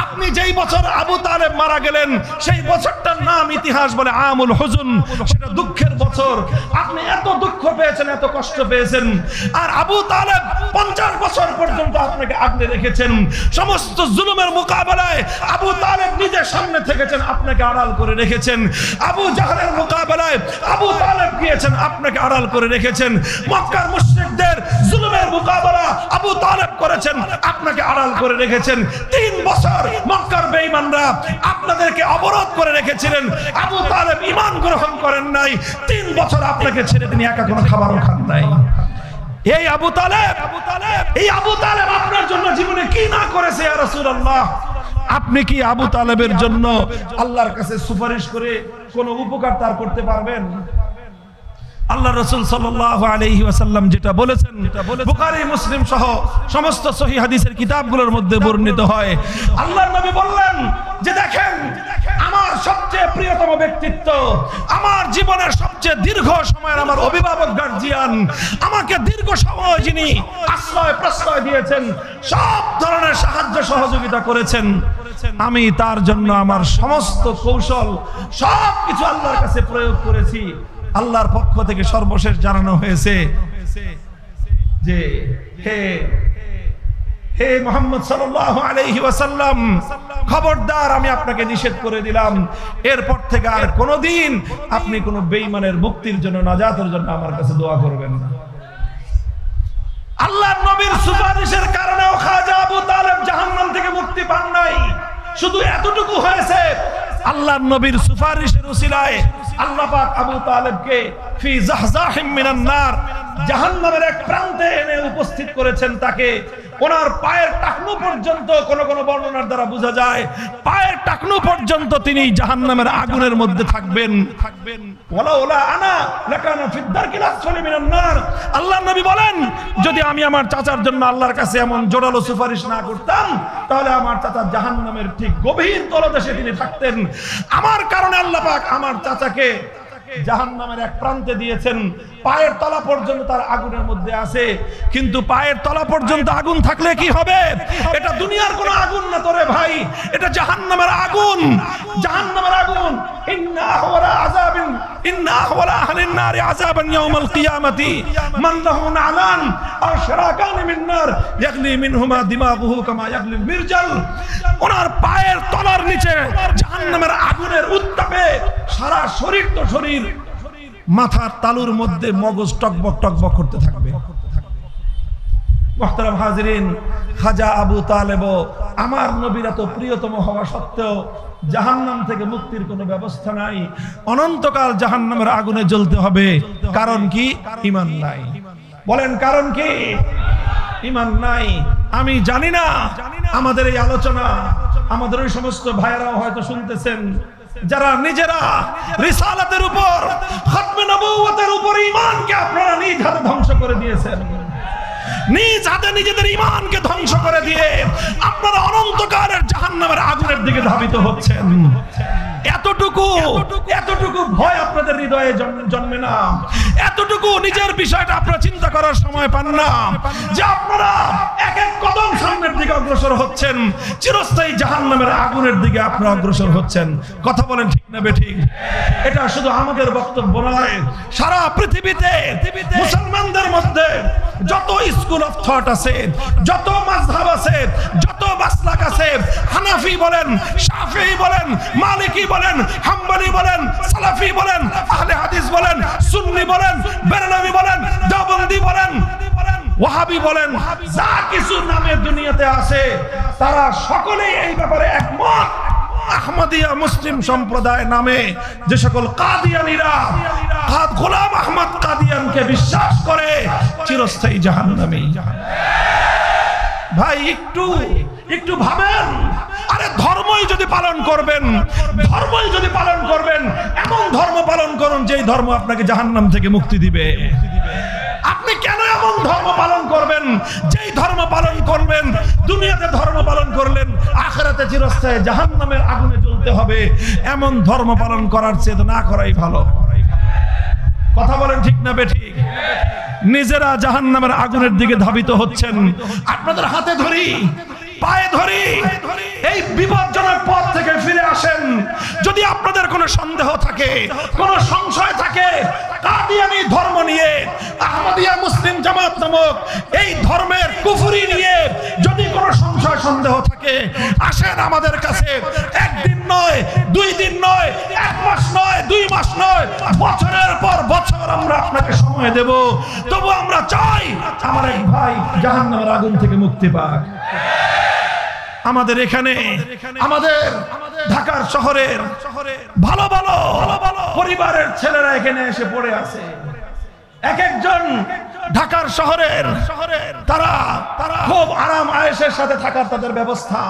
আপনি যেই বছর আবু তালেব মারা গেলেন সেই বছরটার নাম ইতিহাস বলে আমুল হুজুন, সেটা দুঃখের বছর। আপনি এত দুঃখ পেয়েছেন, এত কষ্ট পেয়েছেন, আর আবু তালেব 50 বছর পর্যন্ত আপনাকে আগলে রেখেছেন। সমস্ত জুলুমের মোকাবেলায় আবু তালেব নিজে সামনে থেকেছেন, আপনাকে আড়াল করে রেখেছেন। আবু জাহলের মোকাবেলায় আবু তালেব গিয়েছেন, আপনাকে আড়াল করে রেখেছেন। মক্কার মুশরিকদের জুলুমের মোকাবেলা আবু তালেব করেছেন, আপনাকে আড়াল করে রেখেছেন। 3 বছর মক্কার বেঈমানরা আপনাদেরকে অবরোধ করে রেখেছিলেন, আবু তালেব ঈমান গ্রহণ করেন নাই। 3 বছর আপনাকে ছেড়ে তিনি একা কোনো খাবারও খান নাই। এই আবু তালেব, এই আবু তালেব আপনার জন্য জীবনে কি না করেছে ইয়া রাসূলুল্লাহ। আপনি কি আবু তালেবের জন্য আল্লাহর কাছে সুপারিশ করে কোনো উপকার তার করতে পারবেন? আল্লাহ রাসূল সাল্লাল্লাহু আলাইহি ওয়াসাল্লাম যেটা বলেছেন, বুখারী মুসলিম সহ সমস্ত সহিহ হাদিসের কিতাবগুলোর মধ্যে বর্ণিত হয়। আল্লাহর নবী বললেন যে দেখেন, আমার সবচেয়ে প্রিয়তম ব্যক্তিত্ব, আমার জীবনের সবচেয়ে দীর্ঘ সময়ের আমার অভিভাবক গার্জিয়ান, আমাকে দীর্ঘ সময় যিনি আশ্রয় প্রশ্রয় দিয়েছেন, সব ধরনের সাহায্য সহযোগিতা করেছেন, আমি তার জন্য আমার সমস্ত কৌশল সবকিছু আল্লাহর কাছে প্রয়োগ করেছি। আল্লাহর পক্ষ থেকে সর্বশেষ জানানো হয়েছে যে হে মুহাম্মদ সাল্লাল্লাহু আলাইহি ওয়াসাল্লাম, খবরদার, আমি আপনাকে নিষেধ করে দিলাম, এরপর থেকে আর কোনোদিন আপনি কোনো বেঈমানের মুক্তির জন্য, নাজাতের জন্য আমার কাছে দোয়া করবেন না। আল্লাহর নবীর সুপারিশের কারণেও খাজা আবু তালেব জাহান্নাম থেকে মুক্তি পান নাই। শুধু এতটুকু হয়েছে, আল্লাহর নবীর সুপারিশের উসিলায় আল্লাহ পাক আবু তালেবকে ফি জাহজাহিম মিনান নার, জাহান্নামের এক প্রান্তে এনে উপস্থিত করেছেন। তাকে ওনার পায়ের টাকনু পর্যন্ত, কোন কোন বর্ণনার দ্বারা বোঝা যায় পায়ের টাকনু পর্যন্ত তিনি জাহান্নামের আগুনের মধ্যে থাকবেন। ওয়ালাউলা আনা লাকানা ফিদ দারকিল আসফালি মিনান নার। আল্লাহর নবী বলেন, যদি আমি আমার চাচার জন্য আল্লাহর কাছে এমন জোরালো সুপারিশ না করতাম, তাহলে আমার চাচা জাহান্নামের ঠিক গভীর তলদেশে তিনি থাকতেন। আমার কারণে আল্লাহ পাক আমার চাচাকে জাহান্নামের এক প্রান্তে দিয়েছেন, পায়ের তলা পর্যন্ত তার আগুনের মধ্যে আছে। কিন্তু পায়ের তলা পর্যন্ত আগুন থাকলে কি হবে? এটা দুনিয়ার কোনো আগুন না তোরে ভাই, এটা জাহান্নামের আগুন। জাহান্নামের আগুন। ইন্না আহওয়ালা আহলিন নারি আযাবান ইয়াউমাল কিয়ামাতি মান লাহু নালান আও শিরাকান মিন নার ইয়াগলি মিনহুমা দিমাগুহু কামা ইয়াগলিল মিরজাল। ওনার পায়ের তলার নিচে জাহান্নামের আগুনের উত্তাপে সারা শরীর তো শরীর, মাথার তালুর মধ্যে মগজ টকবক টকবক করতে থাকবে। মুহতারাম হাজিরিন, খাজা আবু তালেব আমার নবীর এত প্রিয়তম হওয়া সত্ত্বেও জাহান্নাম থেকে মুক্তির কোনো ব্যবস্থা নাই। অনন্তকাল জাহান্নামের আগুনে জ্বলতে হবে। কারণ কি? ঈমান নাই। বলেন কারণ কি? ঈমান নাই। আমি জানি না আমাদের এই আলোচনা আমাদের ওই সমস্ত ভাইয়েরাও হয়তো শুনতেছেন, যারা নিজেরা রিসালাতের উপর, খতমে নবুয়তের উপর ঈমানকে আপনারা নিজ হাতে ধ্বংস করে দিয়েছেন। নিজ হাতে নিজেদের ঈমানকে ধ্বংস করে দিয়ে আপনারা অনন্তকালের জাহান্নামের আগুনের দিকে ধাবিত হচ্ছেন। এতটুকু ভয় আপনাদের হৃদয়ে জন্মে না, এতটুকু নিজের বিষয়টা আপনারা চিন্তা করার সময় পান না, যে আপনারা এক এক কদম সামনের দিকে অগ্রসর হচ্ছেন, চিরস্থায়ী জাহান্নামের আগুনের দিকে আপনারা অগ্রসর হচ্ছেন। কথা বলেন ঠিক না বেঠিক? এটা শুধু আমাদের বক্তব্য নয়, সারা পৃথিবীতে মুসলমানদের মধ্যে যত স্কুল অফ থট আছে, যত মাযহাব আছে, যত মাসলাক আছে, হানাফি বলেন, শাফিঈ বলেন, মালিকি বলেন, হাম্বলি বলেন, সালাফি বলেন, আহলে হাদিস বলেন, সুন্নি বলেন, বেরলভী বলেন, দেওবন্দি বলেন, ওয়াহাবি বলেন, যা কিছু নামে দুনিয়াতে আছে, তারা সকলেই এই ব্যাপারে একমত। আহমদিয়া মুসলিম সম্প্রদায় নামে যে সকল কাদিয়ানীরা গোলাম আহমদ কাদিয়ানকে বিশ্বাস করে, চিরস্থায়ী জাহান্নামী। ভাই একটু ভাবেন, আরে ধর্মই যদি পালন করবেন, এমন ধর্ম পালন করুন যেই ধর্ম আপনাকে জাহান্নাম থেকে মুক্তি দিবে। আপনি কেন এমন ধর্ম পালন করবেন যেই ধর্ম পালন করবেন, দুনিয়াতে ধর্ম পালন করলেন, আখিরাতে চিরস্থায়ী জাহান্নামের আগুনে জ্বলতে হবে? এমন ধর্ম পালন করার চেয়ে না করাই ভালো। কথা বলেন ঠিক না বেঠিক? নিজেরা জাহান্নামের আগুনের দিকে ধাবিত হচ্ছেন। আপনাদের হাতে ধরি, পায়ে ধরি, এই বিপজ্জনক পথ থেকে ফিরে আসেন। যদি আপনাদের কোনো সন্দেহ থাকে, কোনো সংশয় থাকে, কাদিয়ানী ধর্ম নিয়ে, আহমদিয়া মুসলিম জামাত নামক এই ধর্মের কুফরি নিয়ে যদি কোনো সংশয় সন্দেহ থাকে, আসেন আমাদের কাছে। একদিন নয়, 2 দিন নয়, 1 মাস নয়, 2 মাস নয়, বছরের পর বছর আমরা আপনাকে সময় দেব। তবু আমরা চাই আমার এক ভাই জাহান্নামের আগুন থেকে মুক্তি পাক। আমাদের এখানে, আমাদের ঢাকার শহরের ভালো ভালো পরিবারের ছেলেরা এখানে এসে পড়ে আছে। এক একজন ঢাকার শহরের তারা খুব আরাম আয়েশের সাথে থাকার তাদের ব্যবস্থা,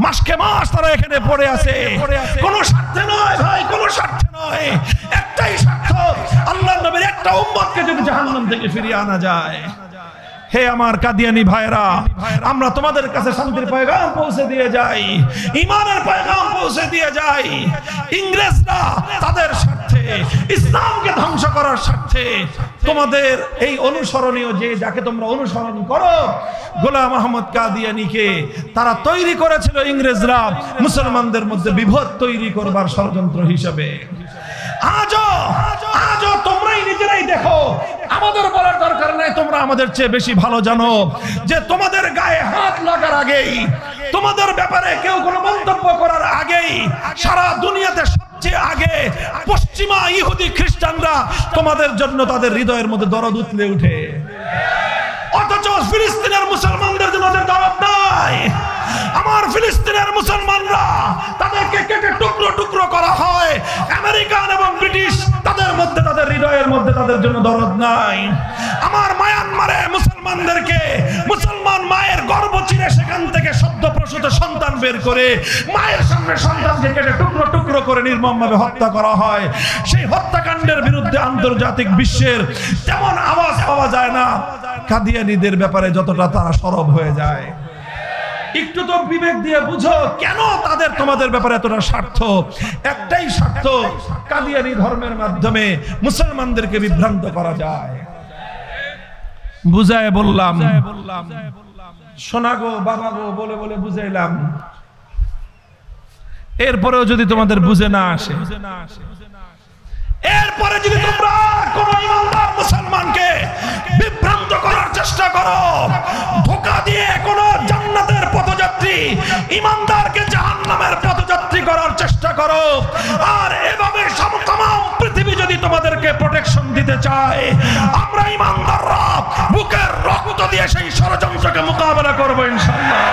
মাসকে মাস তারা এখানে পড়ে আছে। কোনো স্বার্থে নয় ভাই, কোনো স্বার্থে নয়, একটাই স্বার্থ, আল্লাহর নবীর একটা উম্মতকে যদি জাহান্নাম থেকে ফিরিয়ে আনা যায়। হে আমার কাদিয়ানী ভাইরা, আমরা তোমাদের কাছে শান্তির পয়গাম পৌঁছে দিয়ে যাই, ঈমানের পয়গাম পৌঁছে দিয়ে যাই। ইংরেজরা তাদের স্বার্থে, ইসলামকে ধ্বংস করার স্বার্থে তোমাদের এই অনুসরণীয় যে যাকে তোমরা অনুসরণ করো গোলাম আহমদ কাদিয়ানীকে তারা তৈরি করেছিল ইংরেজরা মুসলমানদের মধ্যে বিভেদ তৈরি করবার ষড়যন্ত্র হিসেবে। আজও তোমরাই নিজেরাই দেখো, আমাদের বলার দরকার নাই, তোমরা আমাদের চেয়ে বেশি ভালো জানো যে তোমাদের গায়ে হাত লাগার আগেই, তোমাদের ব্যাপারে কেউ কোনো মন্তব্য করার আগেই সারা দুনিয়াতে সবচেয়ে আগে পশ্চিমা ইহুদি খ্রিস্টানরা তোমাদের জন্য তাদের হৃদয়ের মধ্যে দরদ উতলে উঠে, অথচ ফিলিস্তিনের মুসলমানদের জন্য দরদ নাই। আমার ফিলিস্তিনের মুসলমানরা তাদেরকে কেটে টুকরো টুকরো করা হয়, আমেরিকান এবং ব্রিটিশ তাদের মধ্যে তাদের হৃদয়ের মধ্যে তাদের জন্য দরদ নাই। আমার মায়ানমারে মুসলমানদেরকে মুসলমান মায়ের গর্ভ চিরে সেখান থেকে সদ্য প্রসূত সন্তান বের করে মায়ের সামনে সন্তানকে কেটে টুকরো টুকরো করে নির্মমভাবে হত্যা করা হয়। সেই হত্যাকাণ্ডের বিরুদ্ধে আন্তর্জাতিক বিশ্বের তেমন আওয়াজ পাওয়া যায় না কাদিয়ানীদের ব্যাপারে যতটা তারা সরব হয়ে যায়। একটু তো বিবেক দিয়ে বুঝো কেন তাদের তোমাদের ব্যাপারে এতটা স্বার্থ। একটাই স্বার্থ, কাদিয়ানী ধর্মের মাধ্যমে মুসলমানদেরকে বিভ্রান্ত করা যায়। বুঝায় বললাম, শোনা গো বাবা গো বলে বলে বুঝাইলাম, এরপরেও যদি তোমাদের বুঝে না আসে, এরপরে যদি তোমরা কোন ইমানদার মুসলমানকে বিভ্রান্ত করার চেষ্টা করো, ধোঁকা দিয়ে কোন জান্নাতের পথযাত্রী ইমানদারকে জাহান্নামের পথযাত্রী করার চেষ্টা করো, আর এভাবে তামাম পৃথিবী যদি তোমাদেরকে প্রোটেকশন দিতে চায়, আমরা ইমানদাররা বুকের রক্ত দিয়ে সেই ষড়যন্ত্রকে মোকাবেলা করবো ইনশাআল্লাহ।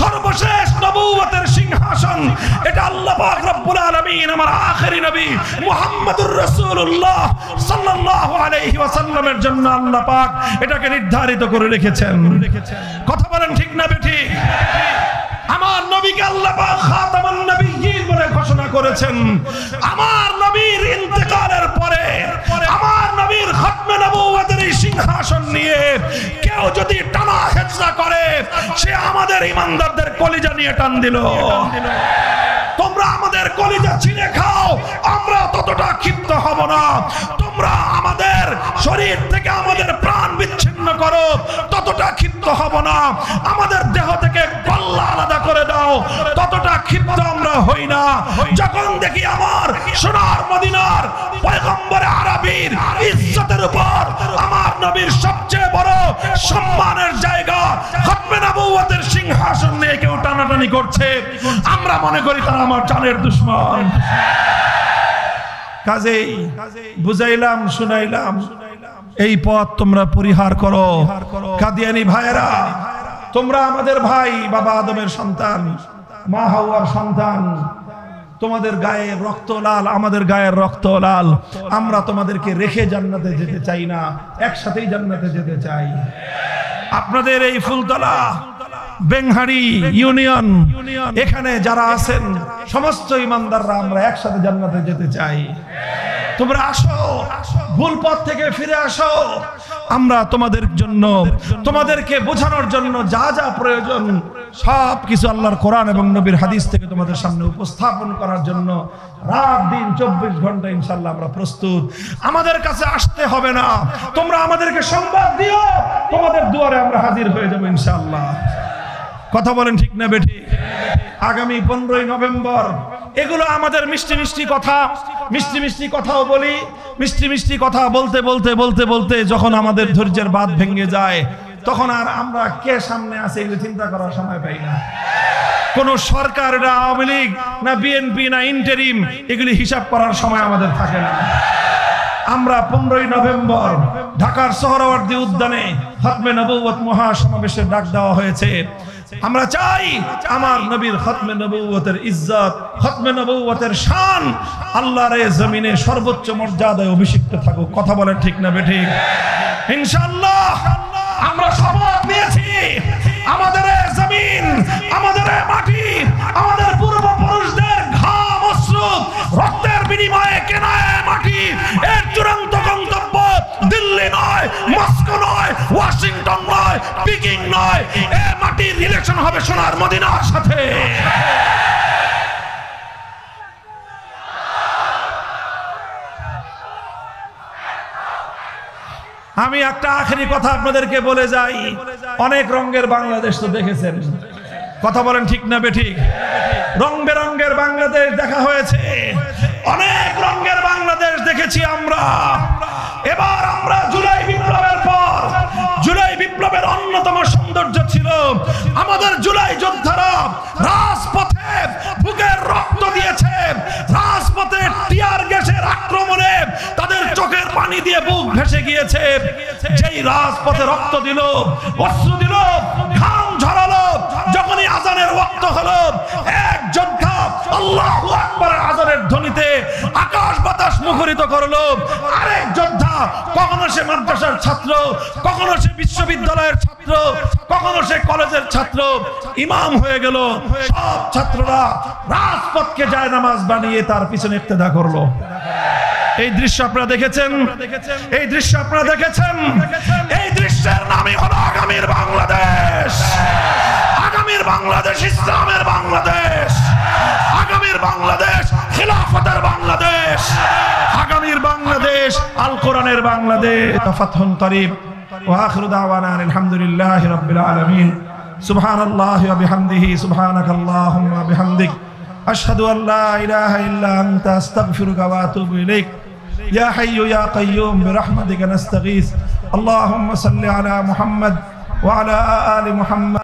সর্বশেষ নবুয়তের সিংহাসন, এটা আল্লাহ পাক রব্বুল আলামিন আমার আখেরি নবী মুহাম্মদুর রাসূলুল্লাহ সাল্লাল্লাহু আলাইহি ওয়াসাল্লামের জন্য আল্লাহ পাক এটাকে নির্ধারিত করে রেখেছেন। কথা বলেন ঠিক না বেঠিক? আমার নবীকে আল্লাহ পাক খাতামুন নবিয়্যিন বলে ঘোষণা করেছেন। আমার নবীর ইন্তেকালের পরে আমার নবীর খতমে নবুয়তের এই সিংহাসন নিয়ে কেউ যদি টানা হেচড়া করে, সে আমাদের ইমানদারদের কলিজা নিয়ে টান দিল। তোমরা আমাদের কলিজা ছিঁড়ে খাও, আমরা ততটা ক্ষিপ্ত হব না। তোমরা আমাদের শরীর থেকে আমাদের প্রাণ বিচ্ছিন্ন করো, ততটা ক্ষিপ্ত হব না। আমাদের দেহ থেকে গল্লা আলাদা করে দাও, ততটা ক্ষিপ্ত আমরা হই না। যখন দেখি আমার সোনার মদিনার পয়গম্বরে আরবীর ইজ্জতের উপর আমার নবীর সবচেয়ে বড় সম্মানের জায়গা খতমে নবুয়তের সিংহাসন নিয়ে কেউ টানাটানি করছে, আমরা মনে করি তারা আমার জানের দুশমন। কাজেই বুঝাইলাম, শুনাইলাম, এই পথ তোমরা পরিহার করো। কাদিয়ানী ভাইয়েরা, তোমরা আমাদের ভাই, বাবা আদমের সন্তান, মা হাওয়ার সন্তান। তোমাদের গায়ের রক্ত লাল, আমাদের গায়ের রক্ত লাল। আমরা তোমাদেরকে রেখে জান্নাতে যেতে চাই না, একসাথেই জান্নাতে যেতে চাই। আপনাদের এই ফুলতলা বেংহারি ইউনিয়ন, এখানে যারা আছেন সমস্ত ইমানদাররা আমরা একসাথে জান্নাতে যেতে চাই। তোমরা আসো, ভুল পথ থেকে ফিরে আসো। আমরা তোমাদের জন্য, তোমাদেরকে বোঝানোর জন্য যা যা প্রয়োজন সব কিছু আল্লাহর কোরআন এবং নবীর হাদিস থেকে তোমাদের সামনে উপস্থাপন করার জন্য রাত দিন 24 ঘন্টা ইনশাআল্লাহ আমরা প্রস্তুত। আমাদের কাছে আসতে হবে না, তোমরা আমাদেরকে সংবাদ দিও, তোমাদের দুয়ারে আমরা হাজির হয়ে যাব ইনশাআল্লাহ। কথা বলেন ঠিক না বেঠিক? আগামী 15ই নভেম্বর, এগুলো আমাদের মিষ্টি মিষ্টি কথা, মিষ্টি মিষ্টি কথাও বলি। মিষ্টি মিষ্টি কথা বলতে বলতে বলতে বলতে যখন আমাদের ধৈর্যের বাঁধ ভেঙে যায়, তখন আর আমরা কে সামনে আছে এগুলো চিন্তা করার সময় পাই না। কোন সরকার, না আওয়ামী লীগ, না বিএনপি, না ইন্টারিম, এগুলি হিসাব করার সময় আমাদের থাকে না। আমরা 15ই নভেম্বর ঢাকার সোহরাওয়ার্দী উদ্যানে খতমে নবুয়ত মহাসমাবেশের ডাক দেওয়া হয়েছে। আমরা চাই আমার নবীর খতমে নবুয়তের ইজ্জত, খতমে নবুয়তের শান আল্লাহর এই জমিনে সর্বোচ্চ মর্যাদায় অভিষিক্ত থাকুক। কথা বলেন ঠিক না বেঠিক? ইনশাআল্লাহ আমরা শপথ নিয়েছি আমাদের এই জমিন জমিন, আমাদের এই মাটি, আমাদের পূর্বপুরুষদের ঘাম, অশ্রু, রক্তের বিনিময়ে কেনা এই মাটি, এর চূড়ান্ত গন্তব্য দিল্লি নয়, মস্কো নয়, ওয়াশিংটন নয়, পিকিং নয়, এই মাটির রিলেশন হবে সোনার মদিনার সাথে। আমি একটা আখেরি কথা আপনাদেরকে বলে যাই, অনেক রঙের বাংলাদেশ তো দেখেছেন, কথা বলেন ঠিক না বেঠিক? রং বেরঙের বাংলাদেশ দেখা হয়েছে, অনেক রঙের বাংলাদেশ দেখেছি আমরা। এবার আমরা জুলাই বিপ্লবের পর, জুলাই বিপ্লবের অন্যতম সৌন্দর্য ছিল আমাদের জুলাই যোদ্ধারা রাজপথে বুকের রক্ত দিয়েছে, রাজপথে টিয়ার গ্যাসের আক্রমণে তাদের চোখের পানি দিয়ে বুক ভেসে গিয়েছে। যেই রাজপথে রক্ত দিল, অশ্রু দিল, ঘাম ঝরালো, যখনই আজানের ওয়াক্ত হলো, এক যোদ্ধা আল্লাহু আকবার আজানের ধ্বনিতে আকাশ বাতাস মুখরিত করলো। আরেক যোদ্ধা, কখনো সে মাদ্রাসার ছাত্র, কখনো সে বিশ্ববিদ্যালয়ের ছাত্র, কখনো সে কলেজের ছাত্র, ইমাম হয়ে গেল। সব ছাত্ররা রাজপথকে জায়নামাজ বানিয়ে তার পিছনে ইক্তেদা করলো। এই দৃশ্য আপনারা দেখেছেন, এই দৃশ্য আপনারা দেখেছেন। এই দৃশ্যের নামই হলো আগামীর বাংলাদেশ। আগামীর বাংলাদেশ ইসলামের বাংলাদেশ, আগামীর বাংলাদেশ খিলাফতের বাংলাদেশ, আগামীর বাংলাদেশ আল কোরআনের বাংলাদেশ। ফাতহুন করিব ওয়া আখিরু দাওয়ানা আলহামদুলিল্লাহি রাব্বিল আলামিন। সুবহানাল্লাহি ওয়া বিহামদিহি, সুবহানাকাল্লাহুম্মা ওয়া বিহামদিক, আশহাদু আল লা ইলাহা ইল্লা আনতা, আস্তাগফিরুকা ওয়া আতুবু ইলাইক। ইয়া হাইয়্যু ইয়া কাইয়্যুম বিরহমাতিকা নাস্তাগীস। আল্লাহুম্মা সাল্লি আলা মুহাম্মদ ওয়া আলা আলি মুহাম্মদ।